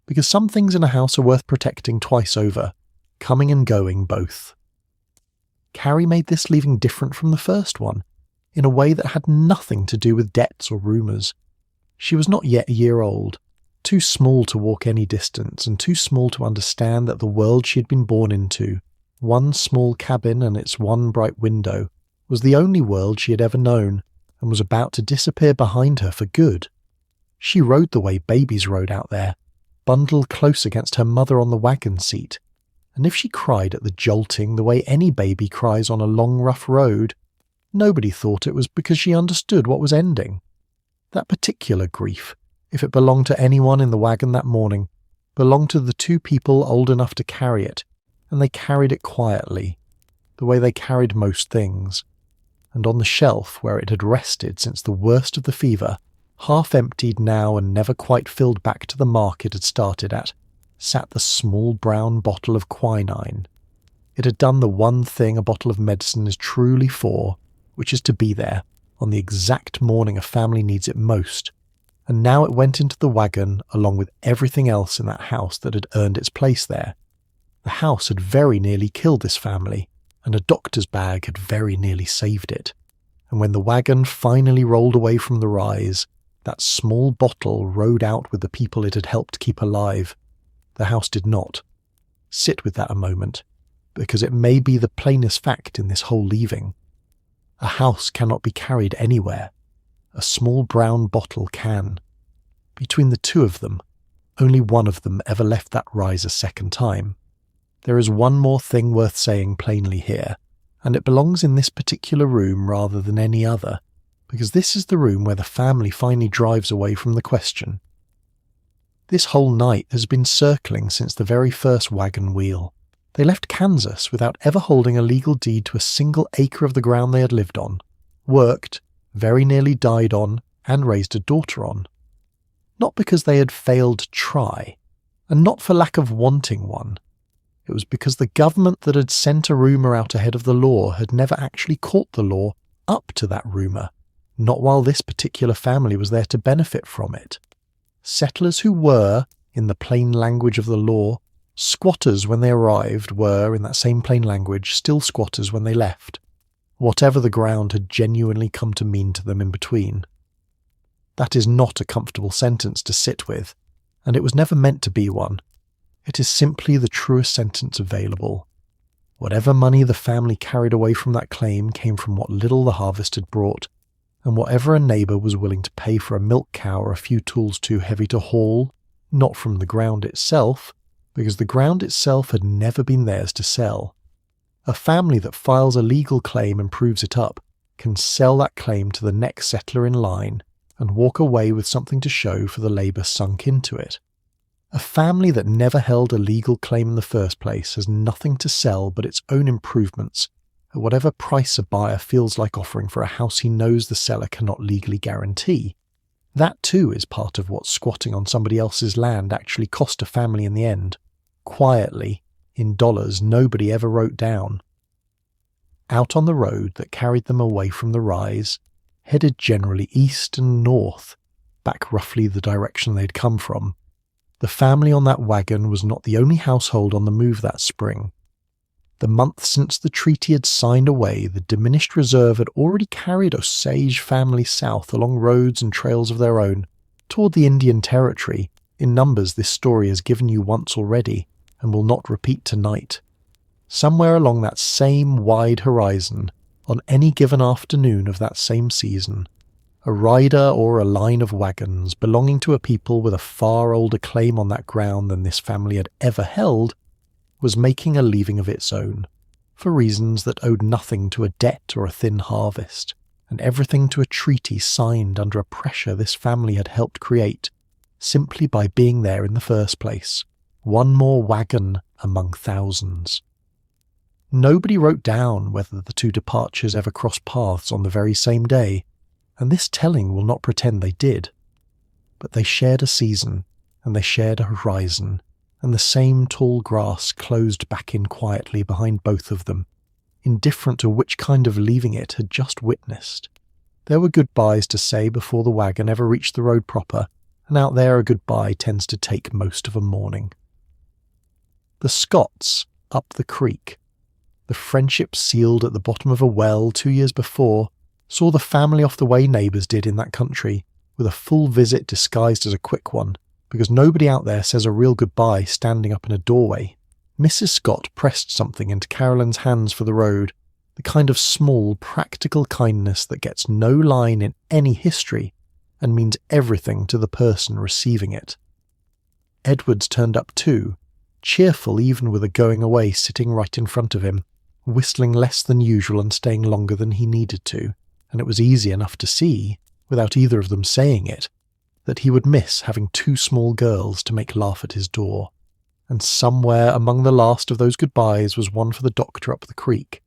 because some things in a house are worth protecting twice over, coming and going both. Carrie made this leaving different from the first one, in a way that had nothing to do with debts or rumours. She was not yet a year old, too small to walk any distance and too small to understand that the world she had been born into, one small cabin and its one bright window, was the only world she had ever known and was about to disappear behind her for good. She rode the way babies rode out there, bundled close against her mother on the wagon seat, and if she cried at the jolting the way any baby cries on a long rough road, nobody thought it was because she understood what was ending. That particular grief, if it belonged to anyone in the wagon that morning, belonged to the two people old enough to carry it, and they carried it quietly, the way they carried most things. And on the shelf where it had rested since the worst of the fever, half emptied now and never quite filled back to the mark it had started at, sat the small brown bottle of quinine. It had done the one thing a bottle of medicine is truly for, which is to be there on the exact morning a family needs it most, and now it went into the wagon along with everything else in that house that had earned its place there. The house had very nearly killed this family, and a doctor's bag had very nearly saved it. And when the wagon finally rolled away from the rise, that small bottle rode out with the people it had helped keep alive. The house did not. Sit with that a moment, because it may be the plainest fact in this whole leaving. A house cannot be carried anywhere. A small brown bottle can. Between the two of them, only one of them ever left that rise a second time. There is one more thing worth saying plainly here, and it belongs in this particular room rather than any other, because this is the room where the family finally drives away from the question. This whole night has been circling since the very first wagon wheel. They left Kansas without ever holding a legal deed to a single acre of the ground they had lived on, worked, very nearly died on, and raised a daughter on. Not because they had failed to try, and not for lack of wanting one. It was because the government that had sent a rumour out ahead of the law had never actually caught the law up to that rumour, not while this particular family was there to benefit from it. Settlers who were, in the plain language of the law, squatters when they arrived were, in that same plain language, still squatters when they left, whatever the ground had genuinely come to mean to them in between. That is not a comfortable sentence to sit with, and it was never meant to be one. It is simply the truest sentence available. Whatever money the family carried away from that claim came from what little the harvest had brought, and whatever a neighbour was willing to pay for a milk cow or a few tools too heavy to haul, not from the ground itself, because the ground itself had never been theirs to sell. A family that files a legal claim and proves it up can sell that claim to the next settler in line, and walk away with something to show for the labour sunk into it. A family that never held a legal claim in the first place has nothing to sell but its own improvements at whatever price a buyer feels like offering for a house he knows the seller cannot legally guarantee. That too is part of what squatting on somebody else's land actually cost a family in the end, quietly, in dollars nobody ever wrote down. Out on the road that carried them away from the rise, headed generally east and north, back roughly the direction they'd come from, the family on that wagon was not the only household on the move that spring. The month since the treaty had signed away, the Diminished Reserve had already carried Osage families south along roads and trails of their own, toward the Indian Territory, in numbers this story has given you once already, and will not repeat tonight. Somewhere along that same wide horizon, on any given afternoon of that same season, a rider or a line of wagons belonging to a people with a far older claim on that ground than this family had ever held was making a leaving of its own, for reasons that owed nothing to a debt or a thin harvest, and everything to a treaty signed under a pressure this family had helped create, simply by being there in the first place, one more wagon among thousands. Nobody wrote down whether the two departures ever crossed paths on the very same day, and this telling will not pretend they did. But they shared a season, and they shared a horizon, and the same tall grass closed back in quietly behind both of them, indifferent to which kind of leaving it had just witnessed. There were goodbyes to say before the wagon ever reached the road proper, and out there a goodbye tends to take most of a morning. The Scots, up the creek, the friendship sealed at the bottom of a well 2 years before, saw the family off the way neighbours did in that country, with a full visit disguised as a quick one, because nobody out there says a real goodbye standing up in a doorway. Mrs. Scott pressed something into Carolyn's hands for the road, the kind of small, practical kindness that gets no line in any history and means everything to the person receiving it. Edwards turned up too, cheerful even with a going away sitting right in front of him, whistling less than usual and staying longer than he needed to, and it was easy enough to see, without either of them saying it, that he would miss having two small girls to make laugh at his door. And somewhere among the last of those goodbyes was one for the doctor up the creek,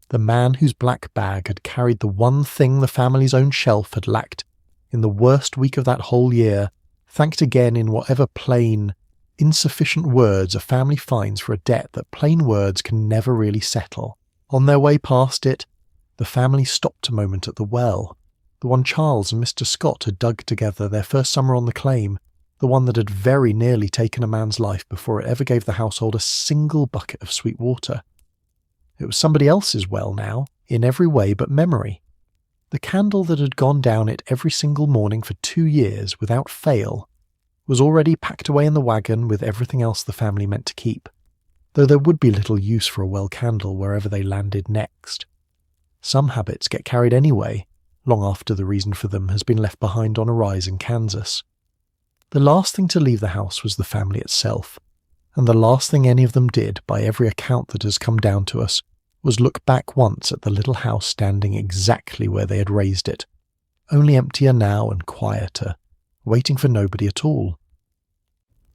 the man whose black bag had carried the one thing the family's own shelf had lacked in the worst week of that whole year, thanked again in whatever plain, insufficient words a family finds for a debt that plain words can never really settle. On their way past it, the family stopped a moment at the well, the one Charles and Mr. Scott had dug together their first summer on the claim, the one that had very nearly taken a man's life before it ever gave the household a single bucket of sweet water. It was somebody else's well now, in every way but memory. The candle that had gone down it every single morning for 2 years without fail was already packed away in the wagon with everything else the family meant to keep, though there would be little use for a well candle wherever they landed next. Some habits get carried anyway, long after the reason for them has been left behind on a rise in Kansas. The last thing to leave the house was the family itself, and the last thing any of them did, by every account that has come down to us, was look back once at the little house standing exactly where they had raised it, only emptier now and quieter, waiting for nobody at all.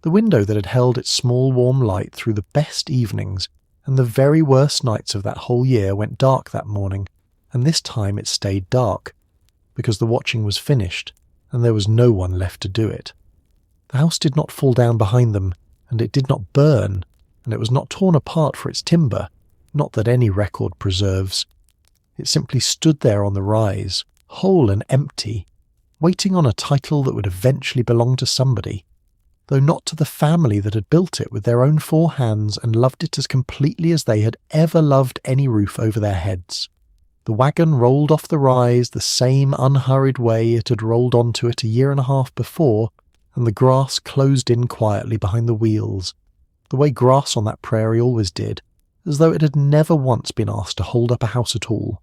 The window that had held its small warm light through the best evenings and the very worst nights of that whole year went dark that morning, and this time it stayed dark, because the watching was finished, and there was no one left to do it. The house did not fall down behind them, and it did not burn, and it was not torn apart for its timber, not that any record preserves. It simply stood there on the rise, whole and empty, waiting on a title that would eventually belong to somebody, though not to the family that had built it with their own 4 hands and loved it as completely as they had ever loved any roof over their heads. The wagon rolled off the rise the same unhurried way it had rolled onto it a 1.5 years before, and the grass closed in quietly behind the wheels, the way grass on that prairie always did, as though it had never once been asked to hold up a house at all.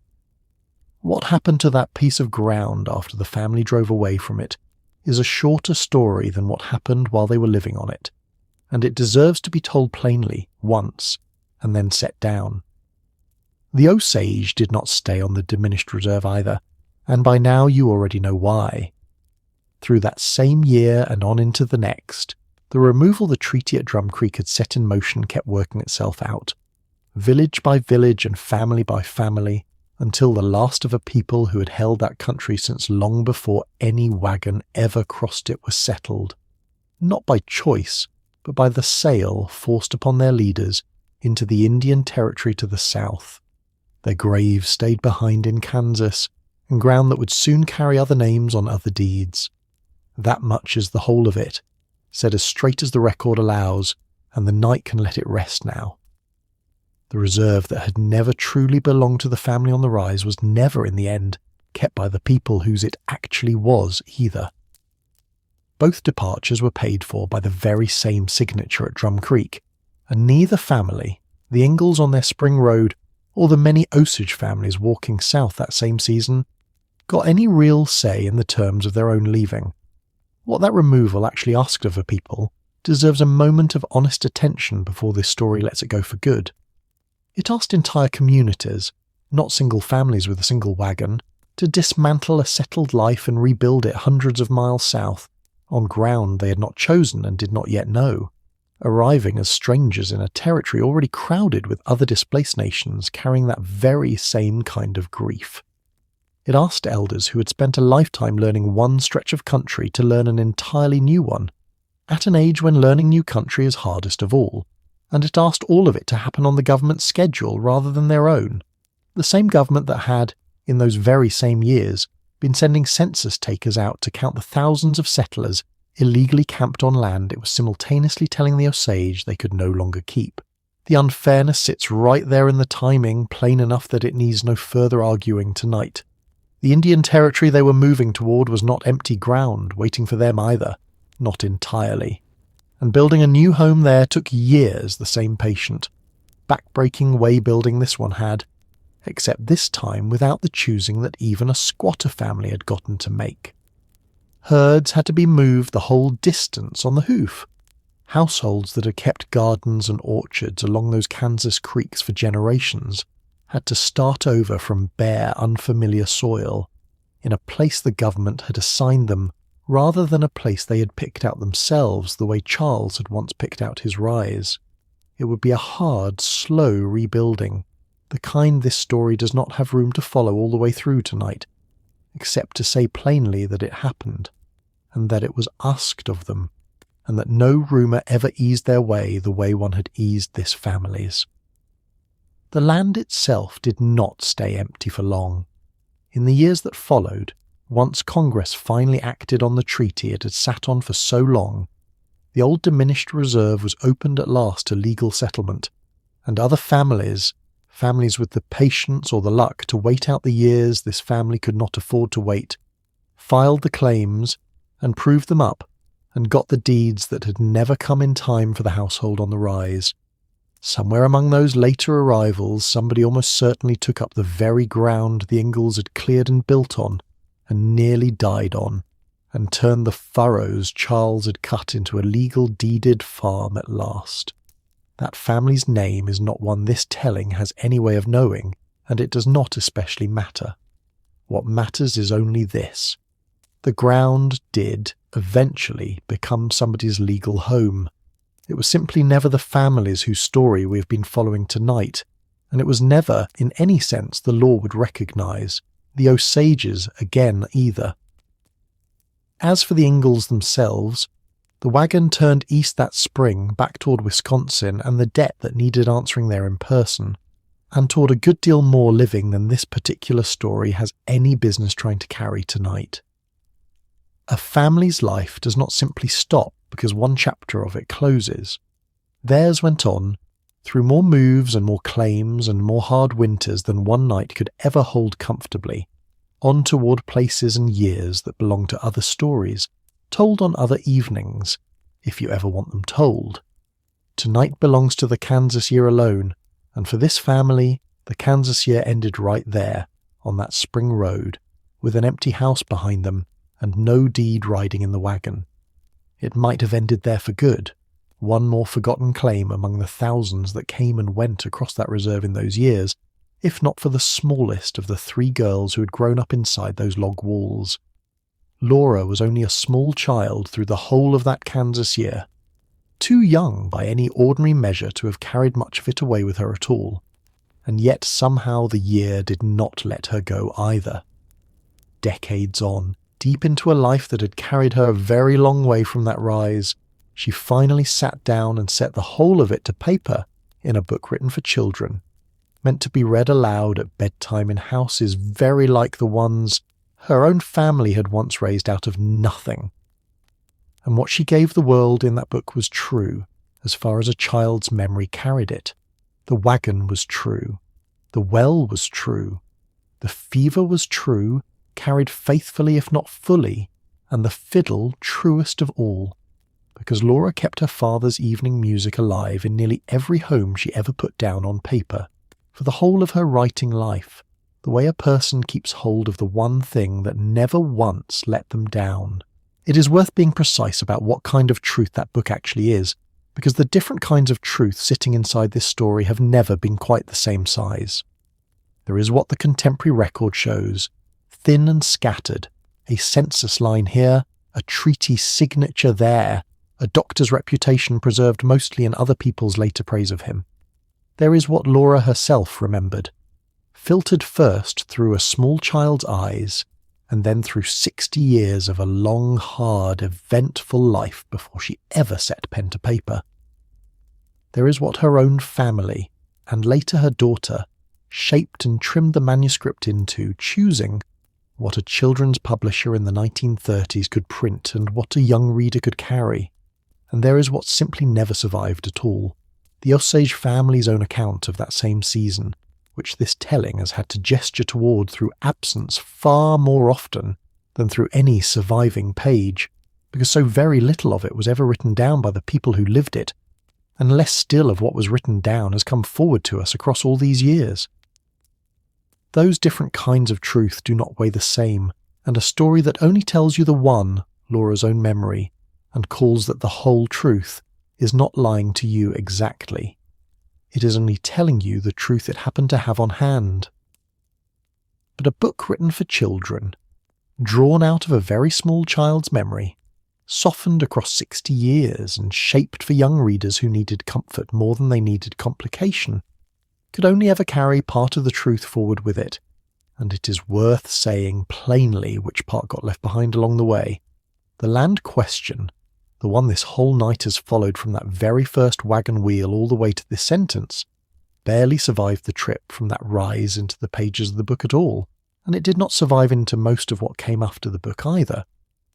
What happened to that piece of ground after the family drove away from it is a shorter story than what happened while they were living on it, and it deserves to be told plainly, once, and then set down. The Osage did not stay on the Diminished Reserve either, and by now you already know why. Through that same year and on into the next, the removal the treaty at Drum Creek had set in motion kept working itself out, village by village and family by family, until the last of a people who had held that country since long before any wagon ever crossed it was settled, not by choice, but by the sale forced upon their leaders into the Indian Territory to the south. Their graves stayed behind in Kansas, and ground that would soon carry other names on other deeds. That much is the whole of it, said as straight as the record allows, and the night can let it rest now. The reserve that had never truly belonged to the family on the rise was never, in the end, kept by the people whose it actually was either. Both departures were paid for by the very same signature at Drum Creek, and neither family, the Ingalls on their spring road, or the many Osage families walking south that same season, got any real say in the terms of their own leaving. What that removal actually asked of a people deserves a moment of honest attention before this story lets it go for good. It asked entire communities, not single families with a single wagon, to dismantle a settled life and rebuild it hundreds of miles south, on ground they had not chosen and did not yet know, arriving as strangers in a territory already crowded with other displaced nations carrying that very same kind of grief. It asked elders who had spent a lifetime learning one stretch of country to learn an entirely new one, at an age when learning new country is hardest of all, and it asked all of it to happen on the government's schedule rather than their own, the same government that had, in those very same years, been sending census takers out to count the thousands of settlers illegally camped on land it was simultaneously telling the Osage they could no longer keep. The unfairness sits right there in the timing, plain enough that it needs no further arguing tonight. The Indian Territory they were moving toward was not empty ground, waiting for them either, not entirely. And building a new home there took years, the same patient. Back-breaking way building this one had, except this time without the choosing that even a squatter family had gotten to make. Herds had to be moved the whole distance on the hoof. Households that had kept gardens and orchards along those Kansas creeks for generations had to start over from bare, unfamiliar soil, in a place the government had assigned them, rather than a place they had picked out themselves the way Charles had once picked out his rise. It would be a hard, slow rebuilding, the kind this story does not have room to follow all the way through tonight, except to say plainly that it happened, and that it was asked of them, and that no rumour ever eased their way the way one had eased this family's. The land itself did not stay empty for long. In the years that followed, once Congress finally acted on the treaty it had sat on for so long, the old Diminished reserve was opened at last to legal settlement, and other families with the patience or the luck to wait out the years this family could not afford to wait, filed the claims and proved them up and got the deeds that had never come in time for the household on the rise. Somewhere among those later arrivals, somebody almost certainly took up the very ground the Ingalls had cleared and built on, and nearly died on, and turned the furrows Charles had cut into a legal deeded farm at last. That family's name is not one this telling has any way of knowing, and it does not especially matter. What matters is only this. The ground did, eventually, become somebody's legal home. It was simply never the families whose story we have been following tonight, and it was never, in any sense, the law would recognise, the Osages again either. As for the Ingalls themselves, the wagon turned east that spring back toward Wisconsin and the debt that needed answering there in person, and toward a good deal more living than this particular story has any business trying to carry tonight. A family's life does not simply stop because one chapter of it closes. Theirs went on, through more moves and more claims and more hard winters than one night could ever hold comfortably, on toward places and years that belong to other stories, told on other evenings, if you ever want them told. Tonight belongs to the Kansas year alone, and for this family, the Kansas year ended right there, on that spring road, with an empty house behind them and no deed riding in the wagon. It might have ended there for good, one more forgotten claim among the thousands that came and went across that reserve in those years, if not for the smallest of the 3 girls who had grown up inside those log walls. Laura was only a small child through the whole of that Kansas year, too young by any ordinary measure to have carried much of it away with her at all, and yet somehow the year did not let her go either. Decades on, deep into a life that had carried her a very long way from that rise, she finally sat down and set the whole of it to paper in a book written for children, meant to be read aloud at bedtime in houses very like the ones her own family had once raised out of nothing. And what she gave the world in that book was true, as far as a child's memory carried it. The wagon was true. The well was true. The fever was true, carried faithfully if not fully, and the fiddle truest of all, because Laura kept her father's evening music alive in nearly every home she ever put down on paper, for the whole of her writing life, the way a person keeps hold of the one thing that never once let them down. It is worth being precise about what kind of truth that book actually is, because the different kinds of truth sitting inside this story have never been quite the same size. There is what the contemporary record shows, thin and scattered, a census line here, a treaty signature there, a doctor's reputation preserved mostly in other people's later praise of him. There is what Laura herself remembered, filtered first through a small child's eyes, and then through 60 years of a long, hard, eventful life before she ever set pen to paper. There is what her own family, and later her daughter, shaped and trimmed the manuscript into, choosing what a children's publisher in the 1930s could print and what a young reader could carry. And there is what simply never survived at all, the Osage family's own account of that same season, which this telling has had to gesture toward through absence far more often than through any surviving page, because so very little of it was ever written down by the people who lived it, and less still of what was written down has come forward to us across all these years. Those different kinds of truth do not weigh the same, and a story that only tells you the one, Laura's own memory, and calls that the whole truth, is not lying to you exactly. It is only telling you the truth it happened to have on hand. But a book written for children, drawn out of a very small child's memory, softened across 60 years and shaped for young readers who needed comfort more than they needed complication, could only ever carry part of the truth forward with it, and it is worth saying plainly which part got left behind along the way. The land question, the one this whole night has followed from that very first wagon wheel all the way to this sentence, barely survived the trip from that rise into the pages of the book at all, and it did not survive into most of what came after the book either.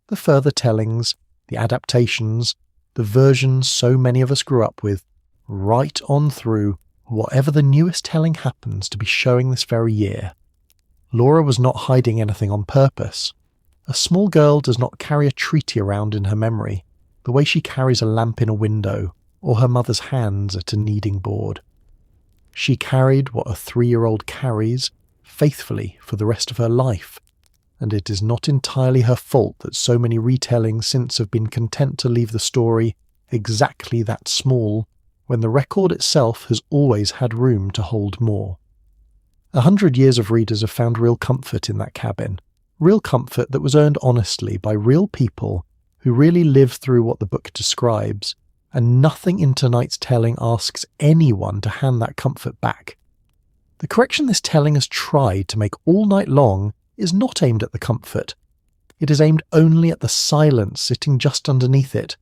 The further tellings, the adaptations, the versions so many of us grew up with, right on through whatever the newest telling happens to be showing this very year. Laura was not hiding anything on purpose. A small girl does not carry a treaty around in her memory, the way she carries a lamp in a window, or her mother's hands at a kneading board. She carried what a 3-year-old carries, faithfully for the rest of her life, and it is not entirely her fault that so many retellings since have been content to leave the story exactly that small, when the record itself has always had room to hold more. 100 years of readers have found real comfort in that cabin, real comfort that was earned honestly by real people who really live through what the book describes, and nothing in tonight's telling asks anyone to hand that comfort back. The correction this telling has tried to make all night long is not aimed at the comfort. It is aimed only at the silence sitting just underneath it,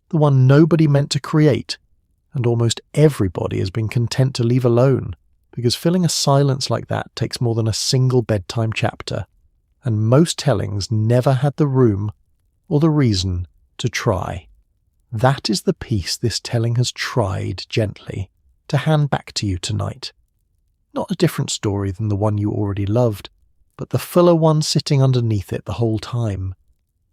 the one nobody meant to create, and almost everybody has been content to leave alone, because filling a silence like that takes more than a single bedtime chapter, and most tellings never had the room or the reason to try. That is the piece this telling has tried, gently, to hand back to you tonight. Not a different story than the one you already loved, but the fuller one sitting underneath it the whole time.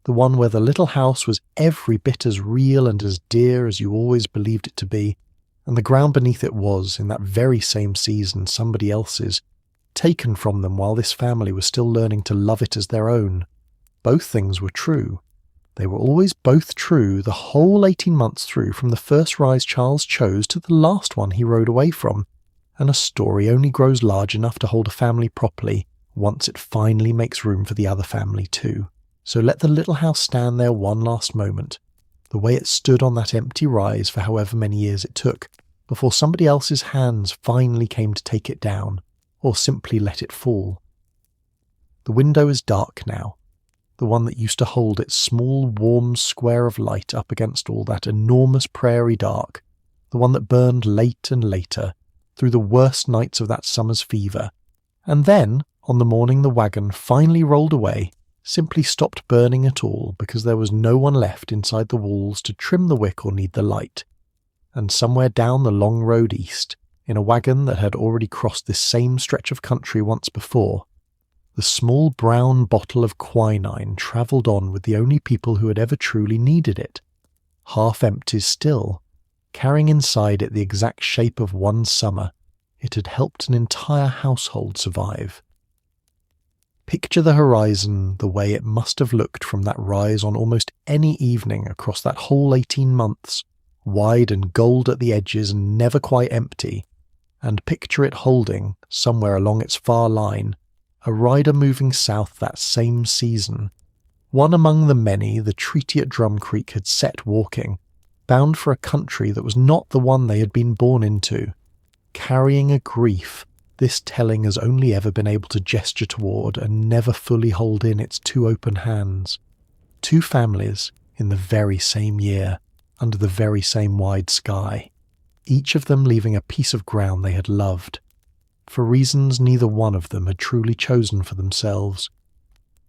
The one where the little house was every bit as real and as dear as you always believed it to be, and the ground beneath it was, in that very same season, somebody else's, taken from them while this family was still learning to love it as their own. Both things were true. They were always both true the whole 18 months through, from the first rise Charles chose to the last one he rode away from, and a story only grows large enough to hold a family properly once it finally makes room for the other family too. So let the little house stand there one last moment, the way it stood on that empty rise for however many years it took, before somebody else's hands finally came to take it down, or simply let it fall. The window is dark now, the one that used to hold its small warm square of light up against all that enormous prairie dark, the one that burned late and later, through the worst nights of that summer's fever, and then, on the morning the wagon finally rolled away, simply stopped burning at all because there was no one left inside the walls to trim the wick or need the light. And somewhere down the long road east, in a wagon that had already crossed this same stretch of country once before, the small brown bottle of quinine travelled on with the only people who had ever truly needed it, half empty still, carrying inside it the exact shape of one summer. It had helped an entire household survive. Picture the horizon the way it must have looked from that rise on almost any evening across that whole 18 months, wide and gold at the edges and never quite empty, and picture it holding, somewhere along its far line, a rider moving south that same season, one among the many the treaty at Drum Creek had set walking, bound for a country that was not the one they had been born into, carrying a grief this telling has only ever been able to gesture toward and never fully hold in its two open hands. Two families in the very same year, under the very same wide sky, each of them leaving a piece of ground they had loved, for reasons neither one of them had truly chosen for themselves.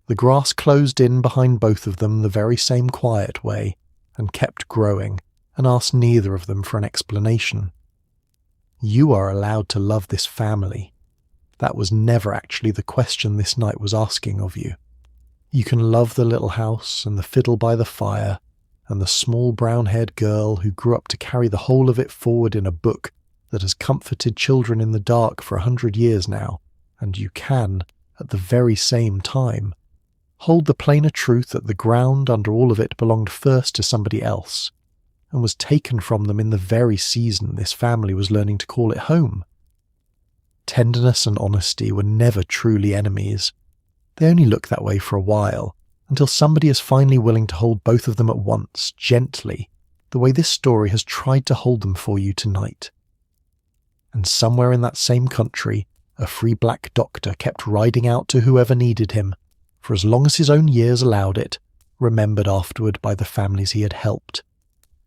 The grass closed in behind both of them the very same quiet way, and kept growing, and asked neither of them for an explanation. You are allowed to love this family. That was never actually the question this night was asking of you. You can love the little house and the fiddle by the fire, and the small brown-haired girl who grew up to carry the whole of it forward in a book that has comforted children in the dark for 100 years now, and you can, at the very same time, hold the plainer truth that the ground under all of it belonged first to somebody else, and was taken from them in the very season this family was learning to call it home. Tenderness and honesty were never truly enemies. They only look that way for a while, until somebody is finally willing to hold both of them at once, gently, the way this story has tried to hold them for you tonight. And somewhere in that same country, a free black doctor kept riding out to whoever needed him, for as long as his own years allowed it, remembered afterward by the families he had helped,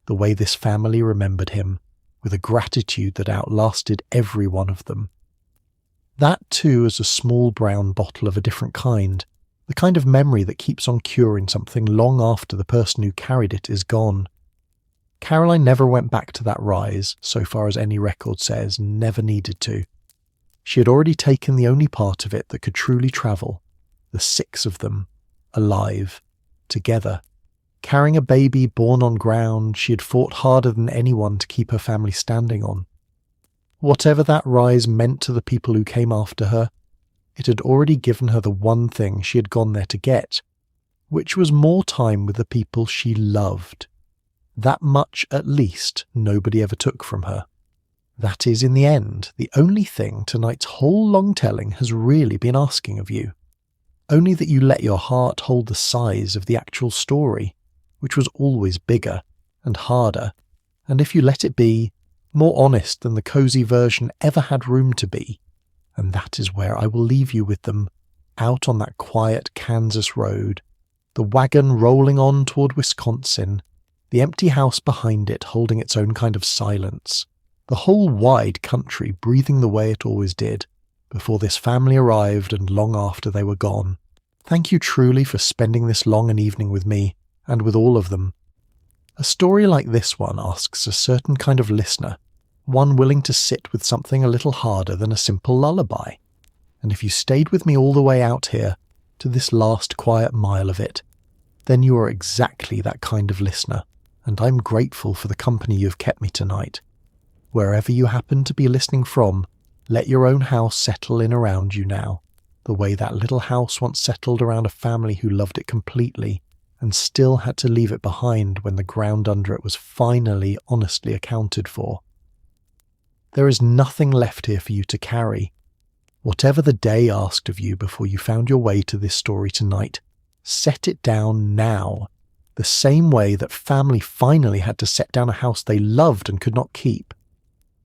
the way this family remembered him, with a gratitude that outlasted every one of them. That too is a small brown bottle of a different kind, the kind of memory that keeps on curing something long after the person who carried it is gone. Caroline never went back to that rise, so far as any record says, never needed to. She had already taken the only part of it that could truly travel, the 6 of them, alive, together. Carrying a baby born on ground she had fought harder than anyone to keep her family standing on. Whatever that rise meant to the people who came after her, it had already given her the one thing she had gone there to get, which was more time with the people she loved. That much, at least, nobody ever took from her. That is, in the end, the only thing tonight's whole long telling has really been asking of you. Only that you let your heart hold the size of the actual story, which was always bigger and harder, and if you let it be, more honest than the cosy version ever had room to be. And that is where I will leave you with them, out on that quiet Kansas road, the wagon rolling on toward Wisconsin, the empty house behind it holding its own kind of silence, the whole wide country breathing the way it always did, before this family arrived and long after they were gone. Thank you truly for spending this long an evening with me, and with all of them. A story like this one asks a certain kind of listener, one willing to sit with something a little harder than a simple lullaby. And if you stayed with me all the way out here, to this last quiet mile of it, then you are exactly that kind of listener, and I'm grateful for the company you have kept me tonight. Wherever you happen to be listening from, let your own house settle in around you now, the way that little house once settled around a family who loved it completely, and still had to leave it behind when the ground under it was finally honestly accounted for. There is nothing left here for you to carry. Whatever the day asked of you before you found your way to this story tonight, Set it down now, the same way that family finally had to set down a house they loved and could not keep.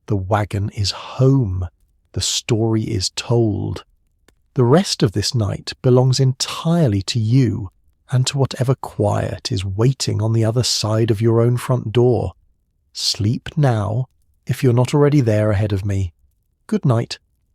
The wagon is home. The story is told. The rest of this night belongs entirely to you and to whatever quiet is waiting on the other side of your own front door. Sleep now, if you're not already there ahead of me. Good night.